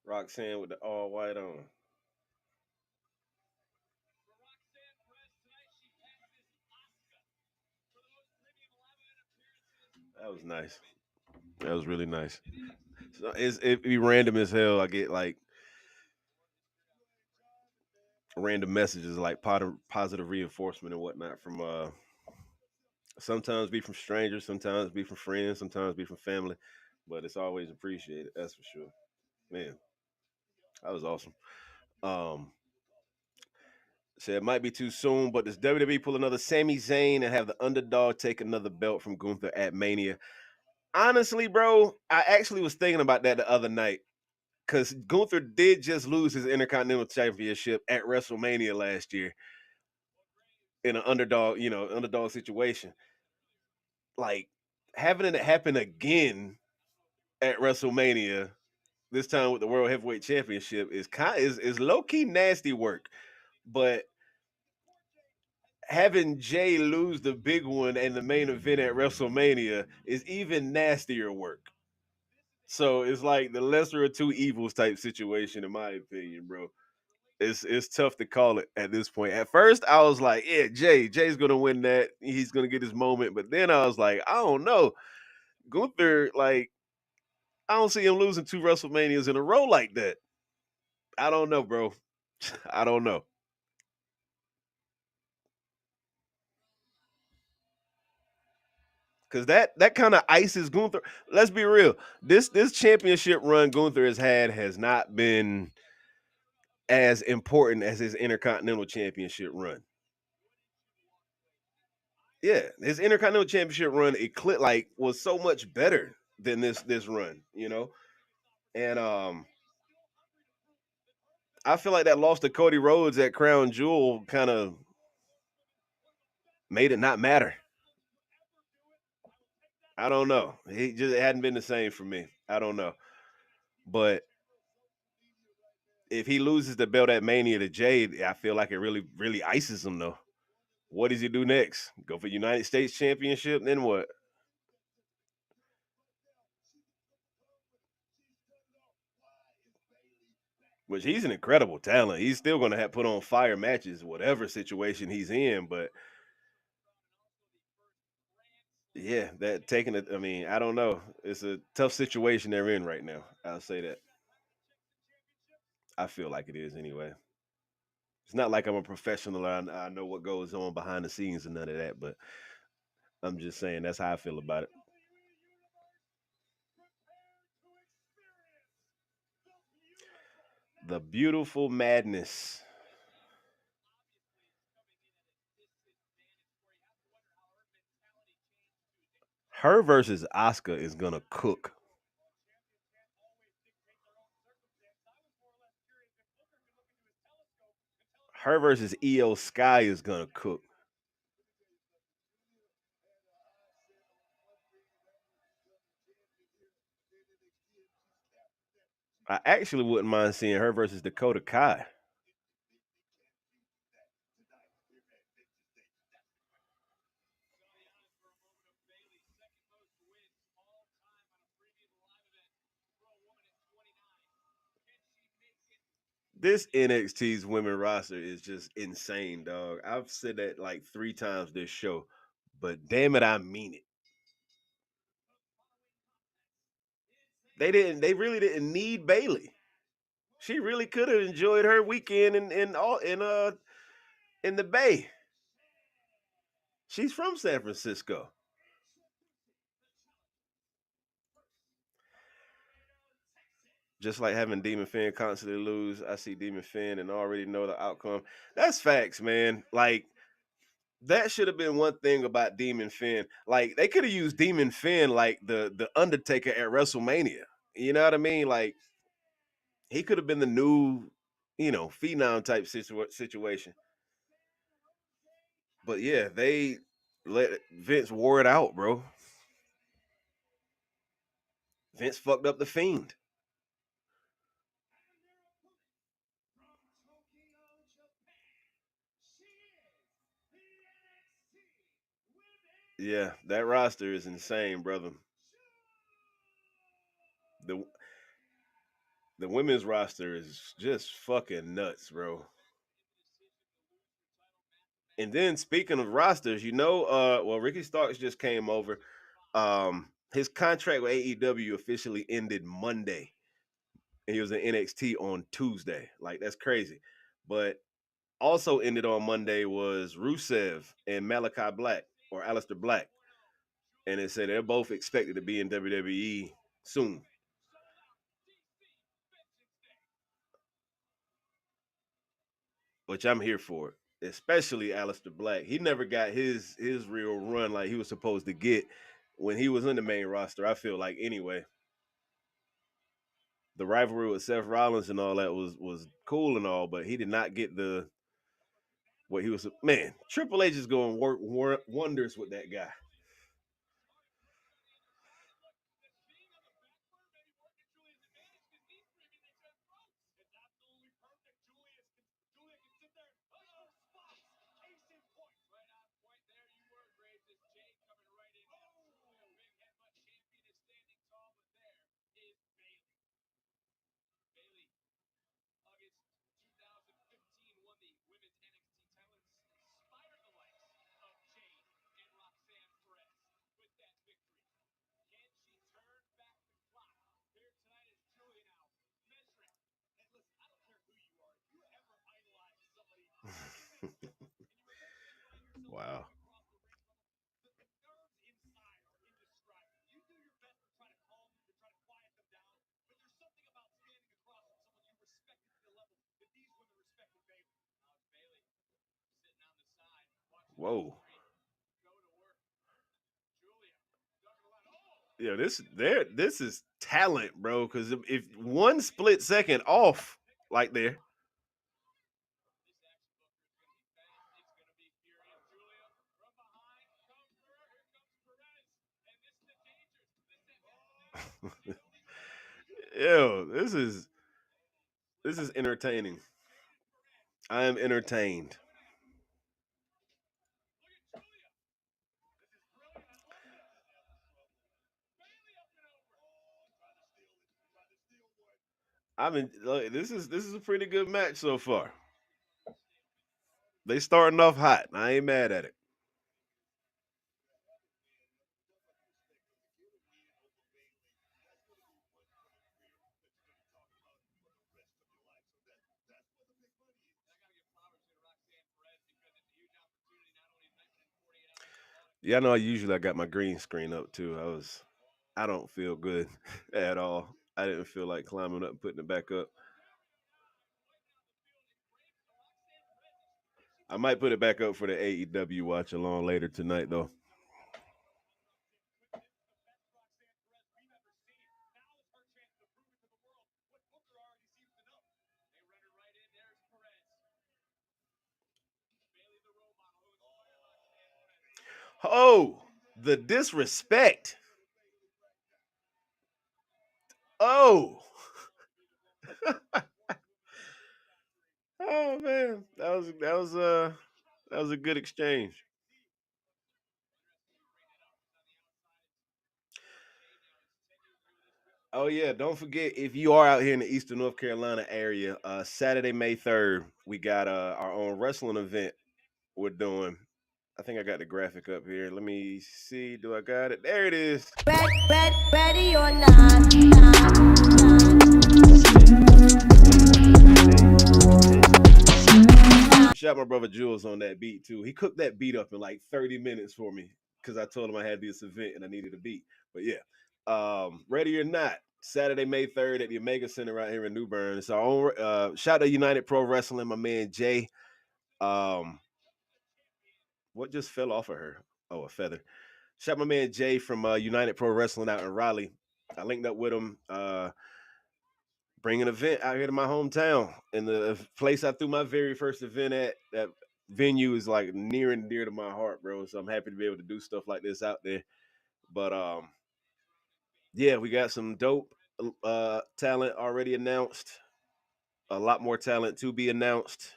Roxanne with the all white on. That was nice. That was really nice. So it be random as hell. I get like random messages like positive reinforcement and whatnot from sometimes be from strangers, sometimes be from friends, sometimes be from family, but it's always appreciated. That's for sure. Man, that was awesome. Um, Said it might be too soon, but does WWE pull another Sami Zayn and have the underdog take another belt from Gunther at Mania? Honestly, bro, I actually was thinking about that the other night because Gunther did just lose his Intercontinental Championship at WrestleMania last year in an underdog, underdog situation. Like having it happen again at WrestleMania, this time with the World Heavyweight Championship, is low key nasty work. But having Jay lose the big one and the main event at WrestleMania is even nastier work. So it's like the lesser of two evils type situation, in my opinion, bro. It's tough to call it at this point. At first, I was like, yeah, Jay's gonna win that. He's gonna get his moment. But then I was like, I don't know. Gunther, like, I don't see him losing two WrestleManias in a row like that. I don't know, bro. I don't know. Because that kind of ices Gunther. Let's be real. This championship run Gunther has had has not been as important as his Intercontinental Championship run. Yeah, his Intercontinental Championship run like was so much better than this run, you know. And I feel like that loss to Cody Rhodes at Crown Jewel kind of made it not matter. I don't know. He just it hadn't been the same for me. I don't know. But if he loses the belt at Mania to Jade, I feel like it really ices him though. What does he do next? Go for United States Championship? Then what? Which he's an incredible talent. He's still going to have put on fire matches, whatever situation he's in. But yeah, that taking it. I mean, I don't know. It's a tough situation they're in right now. I'll say that. I feel like it is anyway. It's not like I'm a professional. I know what goes on behind the scenes and none of that. But I'm just saying that's how I feel about it. The beautiful madness. Her versus Oscar is gonna cook. Her versus EO Sky is gonna cook. I actually wouldn't mind seeing her versus Dakota Kai. This NXT's women roster is just insane, dog. I've said that like 3 times this show, but damn it, I mean it. They really didn't need Bayley. She really could have enjoyed her weekend in the Bay. She's from San Francisco. Just like having Demon Finn constantly lose, I see Demon Finn and already know the outcome. That's facts, man. Like that should have been one thing about Demon Finn. Like they could have used Demon Finn like the Undertaker at WrestleMania. You know what I mean? Like he could have been the new, phenom type situation. But yeah, they let Vince wore it out, bro. Vince fucked up the Fiend. Yeah, that roster is insane, brother. The the women's roster is just fucking nuts, bro. And then speaking of rosters, well, Ricky Starks just came over. His contract with AEW officially ended Monday. And he was in NXT on Tuesday. Like that's crazy. But also ended on Monday was Rusev and Malachi Black or Aleister Black. And it said they're both expected to be in WWE soon. Which I'm here for. Especially Aleister Black. He never got his real run like he was supposed to get when he was in the main roster. I feel like anyway. The rivalry with Seth Rollins and all that was cool and all, but he did not get the what he was. Man, Triple H is going to work wonders with that guy. Wow. Whoa. Yeah, this is talent, bro. Because if one split second off like there, yo, this is entertaining. I am entertained. I mean, look, this is a pretty good match so far. They starting off hot. I ain't mad at it. Yeah, I know. I got my green screen up too. I don't feel good at all. I didn't feel like climbing up and putting it back up. I might put it back up for the AEW watch along later tonight though. Oh, the disrespect. Oh. Oh man, that was a good exchange. Oh yeah, don't forget if you are out here in the Eastern North Carolina area, Saturday, May 3rd, we got our own wrestling event we're doing. I think I got the graphic up here. Let me see. Do I got it? There it is. Ready or not? Shout my brother Jules on that beat too. He cooked that beat up in like 30 minutes for me because I told him I had this event and I needed a beat. But yeah, ready or not, Saturday, May 3rd at the Omega Center right here in New Bern. It's our own. Shout out to United Pro Wrestling, my man Jay. Um, what just fell off of her? Oh, a feather. Shout out my man Jay from United Pro Wrestling out in Raleigh. I linked up with him. Bring an event out here to my hometown, and the place I threw my very first event at. That venue is like near and dear to my heart, bro. So I'm happy to be able to do stuff like this out there. But yeah, we got some dope talent already announced. A lot more talent to be announced.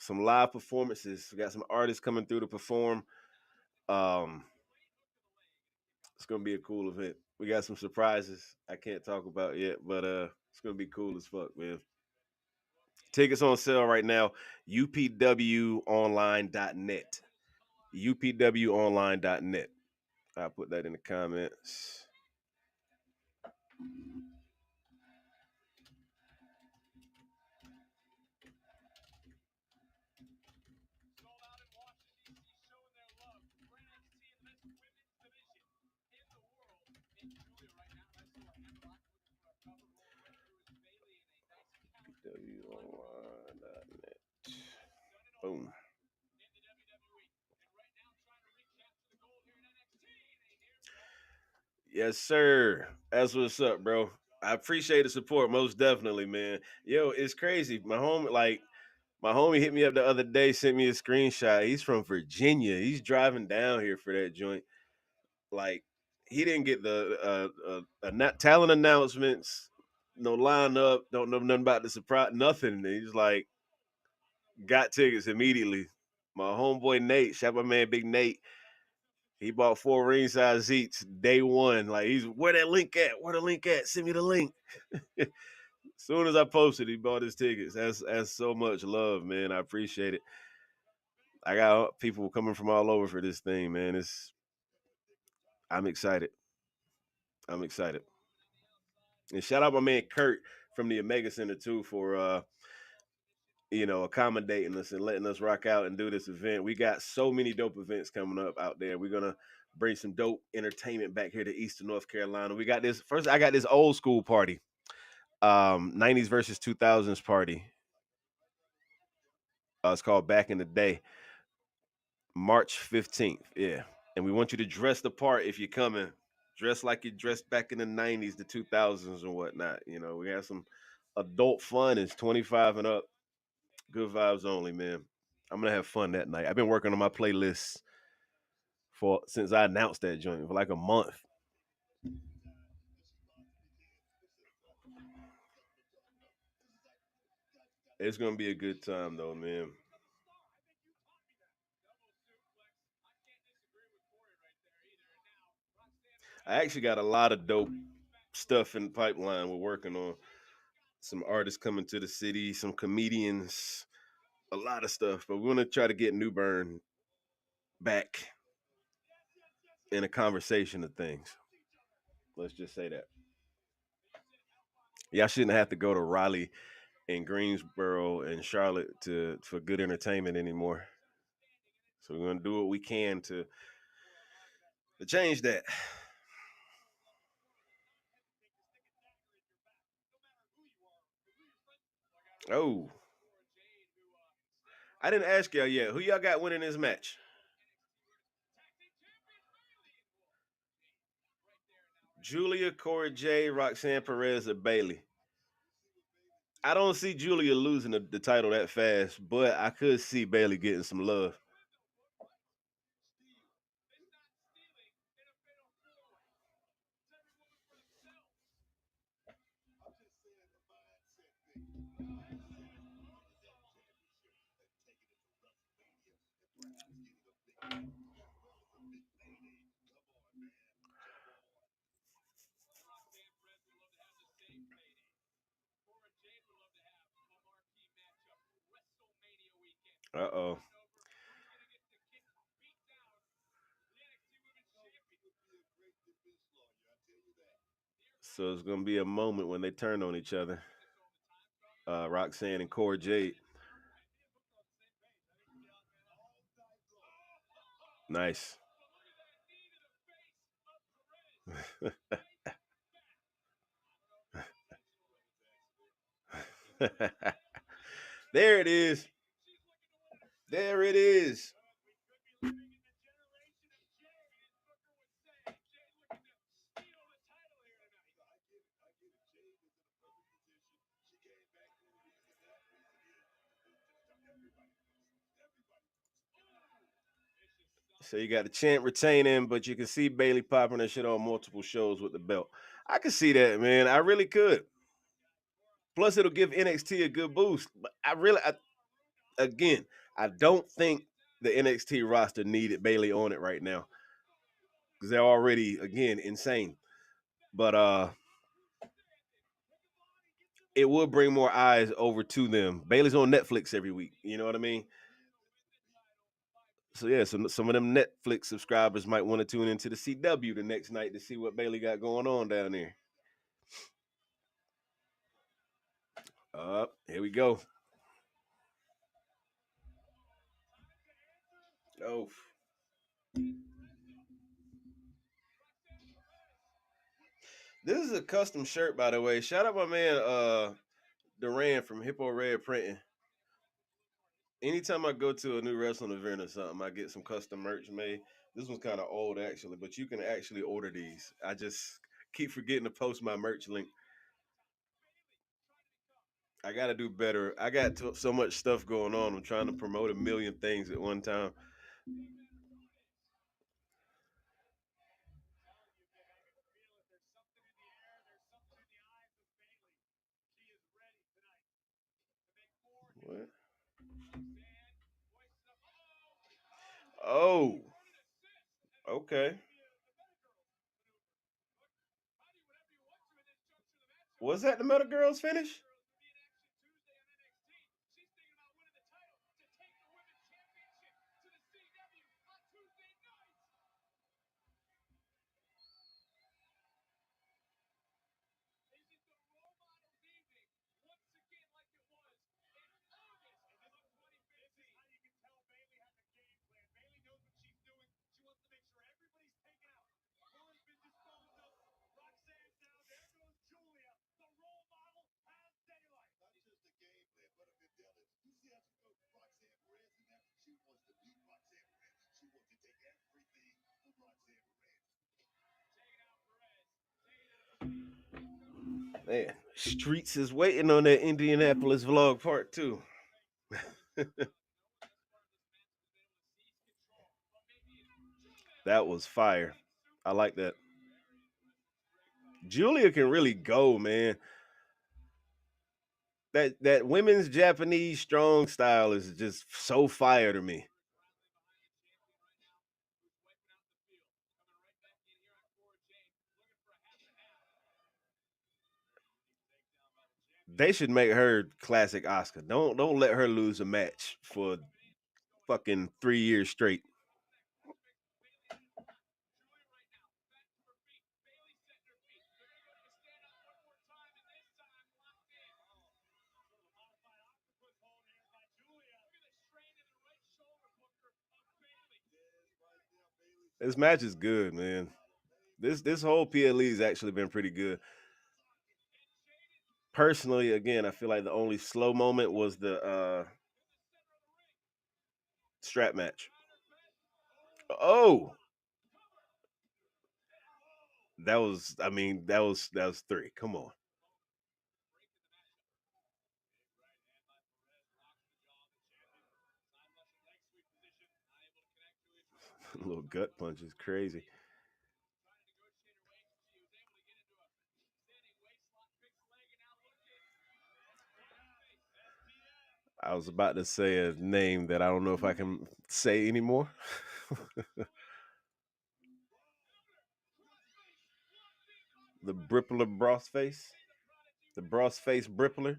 Some live performances. We got some artists coming through to perform. Um, it's gonna be a cool event. We got some surprises I can't talk about yet, but it's gonna be cool as fuck, man. Tickets on sale right now. UPWonline.net. UPWonline.net. I'll put that in the comments. UPWonline.net. Boom. Yes, sir. That's what's up, bro. I appreciate the support, most definitely, man. Yo, it's crazy. My homie hit me up the other day, sent me a screenshot. He's from Virginia. He's driving down here for that joint. Like, he didn't get the not talent announcements, no lineup, don't know nothing about the surprise, nothing. He's like, got tickets immediately. My homeboy Nate, shout out my man Big Nate. He bought 4 ringside seats day one. Like he's where that link at? Where the link at? Send me the link. As soon as I posted, he bought his tickets. That's so much love, man. I appreciate it. I got people coming from all over for this thing, man. I'm excited. I'm excited. And shout out my man Kurt from the Omega Center too for accommodating us and letting us rock out and do this event. We got so many dope events coming up out there. We're gonna bring some dope entertainment back here to Eastern North Carolina. We got this first. I got this old school party, 90s versus 2000s party. It's called Back in the Day. March 15th. Yeah. And we want you to dress the part if you're coming. Dress like you dressed back in the 90s, the 2000s, and whatnot. You know, we have some adult fun. It's 25 and up. Good vibes only, man. I'm gonna have fun that night. I've been working on my playlist for since I announced that joint for like a month. It's gonna be a good time though, man. I actually got a lot of dope stuff in the pipeline we're working on. Some artists coming to the city, some comedians, a lot of stuff. But we want to try to get New Bern back in a conversation of things. Let's just say that. Y'all shouldn't have to go to Raleigh and Greensboro and Charlotte to for good entertainment anymore. So we're gonna do what we can to change that. Oh, I didn't ask y'all yet. Who y'all got winning this match? Giulia, Cora, Jade, Roxanne, Perez, or Bayley? I don't see Giulia losing the title that fast, but I could see Bayley getting some love. Uh oh. So it's gonna be a moment when they turn on each other. Roxanne and Cora Jade. Nice. There it is. There it is. So you got the chant retaining, but you can see Bailey popping that shit on multiple shows with the belt. I could see that, man. I really could. Plus, it'll give NXT a good boost. But again, I don't think the NXT roster needed Bailey on it right now because they're already again insane. But it would bring more eyes over to them. Bailey's on Netflix every week. You know what I mean? So yeah, some of them Netflix subscribers might want to tune into the CW the next night to see what Bailey got going on down there. Here we go. Oh, this is a custom shirt, by the way. Shout out my man Duran from Hippo Red Printing. Anytime I go to a new wrestling event or something, I get some custom merch made. This one's kind of old actually, but you can actually order these. I just keep forgetting to post my merch link. I got to do better. I got so much stuff going on. I'm trying to promote a million things at one time. What? Oh, okay. Was that the Metal Girls finish? Man, Streets is waiting on that Indianapolis vlog part two. That was fire. I like that. Giulia can really go, man. That women's Japanese strong style is just so fire to me. They should make her classic Oscar. Don't let her lose a match for fucking 3 years straight. This match is good, man. This whole PLE's actually been pretty good. Personally, again, I feel like the only slow moment was the strap match. Oh, that was three. Come on. Little gut punch is crazy. I was about to say a name that I don't know if I can say anymore. The Brippler Bros face. The Bros face Brippler.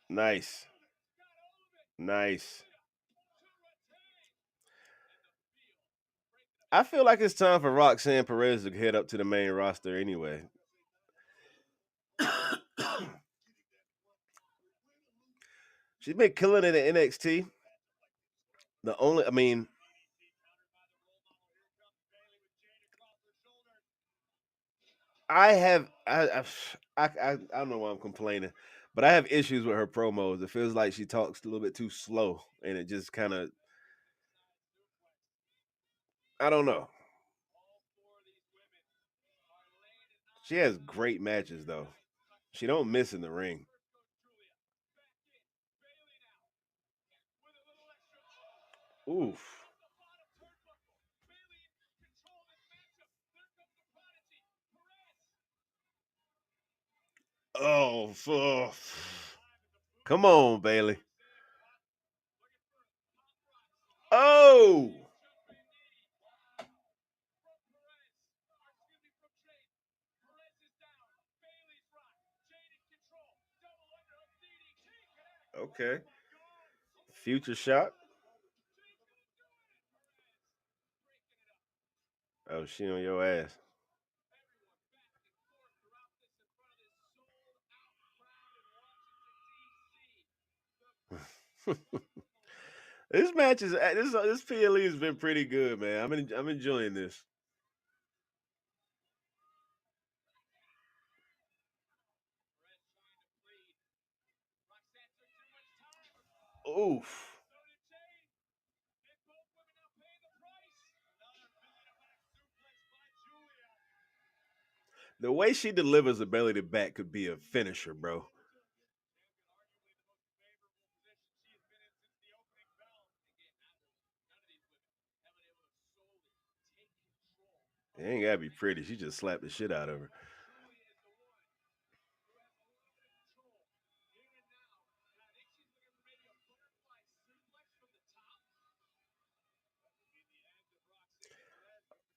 Nice. Nice. I feel like it's time for Roxanne Perez to head up to the main roster anyway. She's been killing it at NXT. I mean, I don't know why I'm complaining, but I have issues with her promos. It feels like she talks a little bit too slow, and it just kind of, I don't know. She has great matches though. She don't miss in the ring. Oof. Oh, come on, Bayley. Oh, okay. Future shot. Oh, she on your ass. This match is this PLE has been pretty good, man. I'm enjoying this. Oof. The way she delivers a belly to back could be a finisher, bro. It ain't gotta be pretty. She just slapped the shit out of her.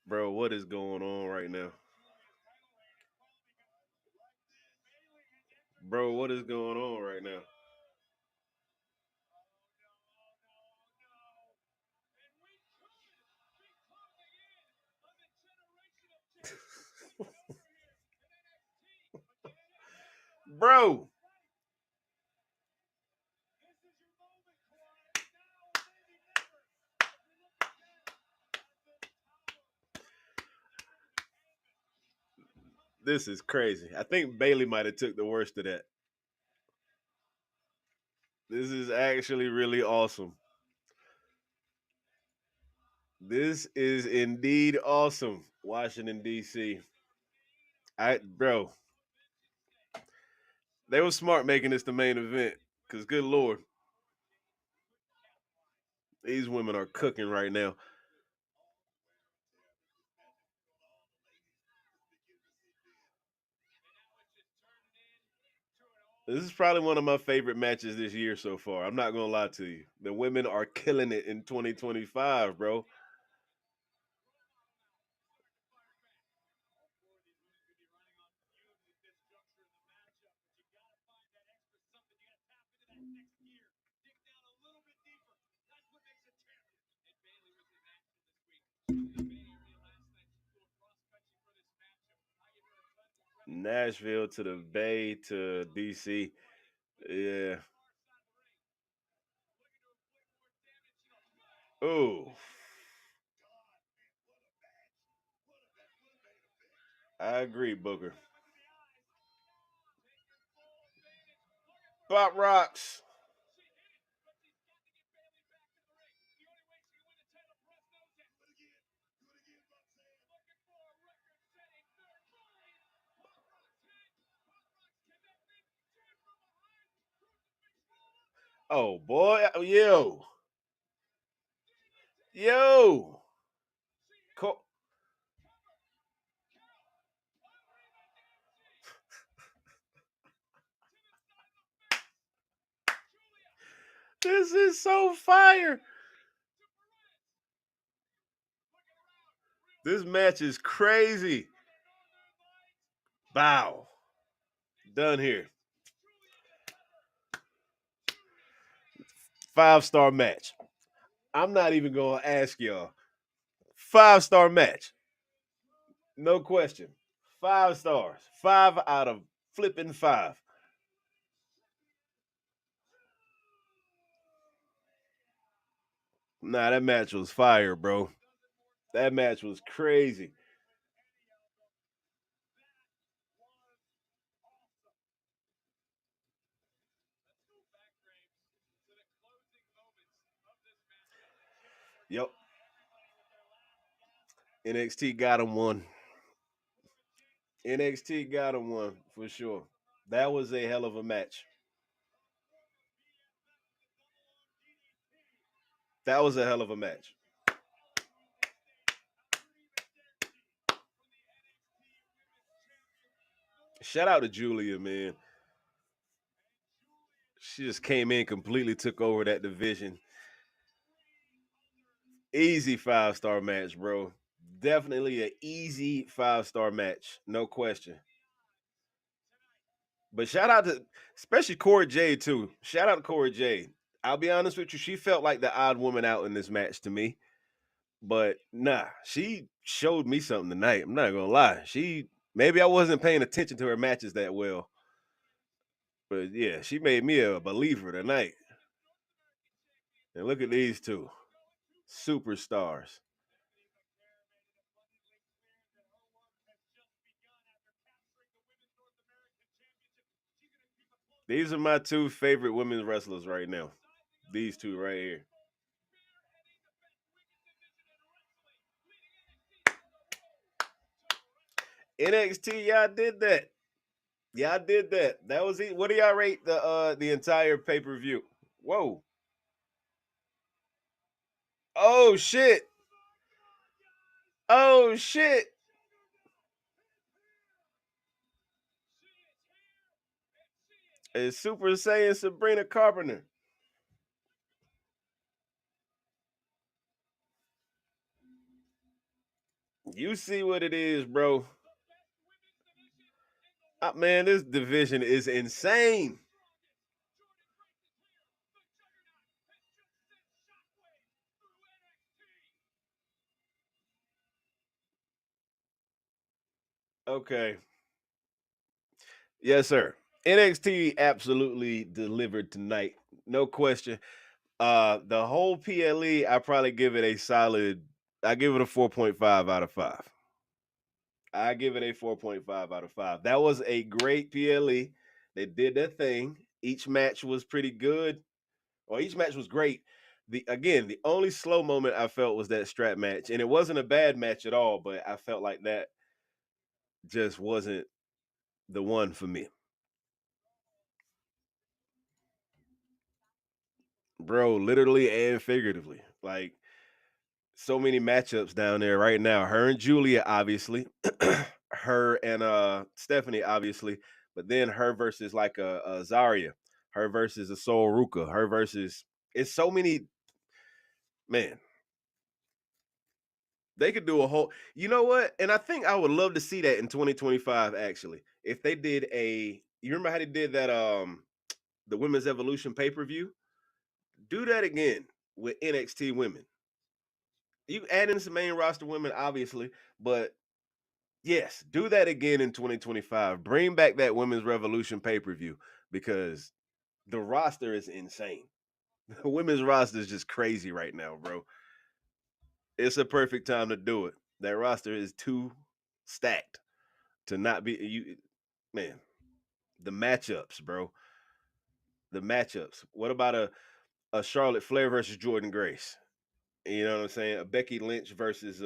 Bro, what is going on right now? Bro, what is going on right now? Bro, This is crazy. I think Bayley might have took the worst of that. This is actually really awesome. This is indeed awesome. Washington D.C. Bro, they were smart making this the main event. Cause good lord, these women are cooking right now. This is probably one of my favorite matches this year so far. I'm not gonna lie to you. The women are killing it in 2025, bro. Nashville to the Bay to DC. Yeah. Oh, I agree, Booker. Pop rocks. Oh boy, yo, yo. Co- this is so fire. This match is crazy. Bow. Done here. 5-star match. I'm not even gonna ask y'all. 5-star match. No question. 5 stars. 5 out of flipping 5. Nah, that match was fire, bro. That match was crazy. Yep. NXT got him one. NXT got him one for sure. That was a hell of a match. That was a hell of a match. Shout out to Giulia, man. She just came in, completely took over that division. Easy 5-star match, bro. Definitely an easy 5-star match. No question. But shout out to especially Cora Jade too. Shout out to Cora Jade. I'll be honest with you, she felt like the odd woman out in this match to me. But nah, she showed me something tonight. I'm not gonna lie. She maybe I wasn't paying attention to her matches that well. But yeah, she made me a believer tonight. And look at these two. Superstars. These are my two favorite women's wrestlers right now. These two right here. NXT, y'all did that. Y'all did that. That was it. What do y'all rate the entire pay-per-view? Whoa. Oh shit. Oh shit. It's Super Saiyan Sabrina Carpenter. You see what it is, bro. Man, this division is insane. Okay. Yes, sir. NXT absolutely delivered tonight. No question. The whole PLE, I probably give it a solid, I give it a 4.5 out of 5. I give it a 4.5 out of 5. That was a great PLE. They did their thing. Each match was pretty good. Well, each match was great. The only slow moment I felt was that strap match, and it wasn't a bad match at all. But I felt like that just wasn't the one for me, bro. Literally and figuratively, like so many matchups down there right now. Her and Giulia, obviously. Her and Stephanie, obviously. But then her versus like a Zarya, her versus a Sol Ruka, her versus it's so many man. They could do a whole, you know what? And I think I would love to see that in 2025, actually. If they did you remember how they did that the women's evolution pay-per-view? Do that again with NXT women. You add in some main roster women, obviously, but yes, do that again in 2025. Bring back that women's revolution pay-per-view because the roster is insane. The women's roster is just crazy right now, bro. It's a perfect time to do it. That roster is too stacked to not be you man. The matchups, bro. The matchups. What about a Charlotte Flair versus Jordan Grace? You know what I'm saying? A Becky Lynch versus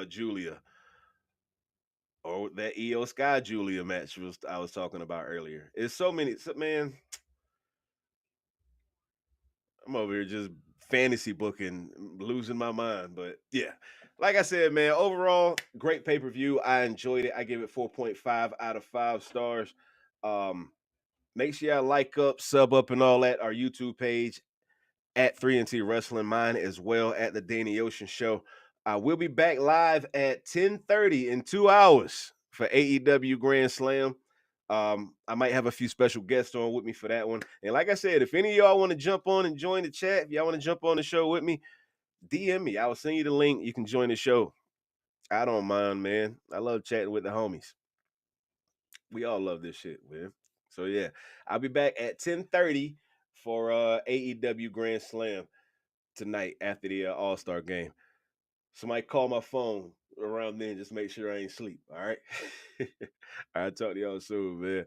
Giulia, or that EO Sky Giulia match was I was talking about earlier. It's so many, man. I'm over here just fantasy booking, losing my mind. But yeah, like I said, man, overall, great pay per view. I enjoyed it. I give it 4.5 out of 5 stars. Um, Make sure y'all like up, sub up, and all that. Our YouTube page at 3NT Wrestling, mine as well at the Danny Ocean Show. I will be back live at 10:30 in 2 hours for AEW Grand Slam. I might have a few special guests on with me for that one. And like I said, if any of y'all want to jump on and join the chat, if y'all want to jump on the show with me, DM me. I will send you the link. You can join the show. I don't mind, man. I love chatting with the homies. We all love this shit, man. So yeah, I'll be back at 10:30 for AEW Grand Slam tonight after the All-Star game. Somebody call my phone around then, just make sure I ain't sleep. All right. All right, talk to y'all soon, man.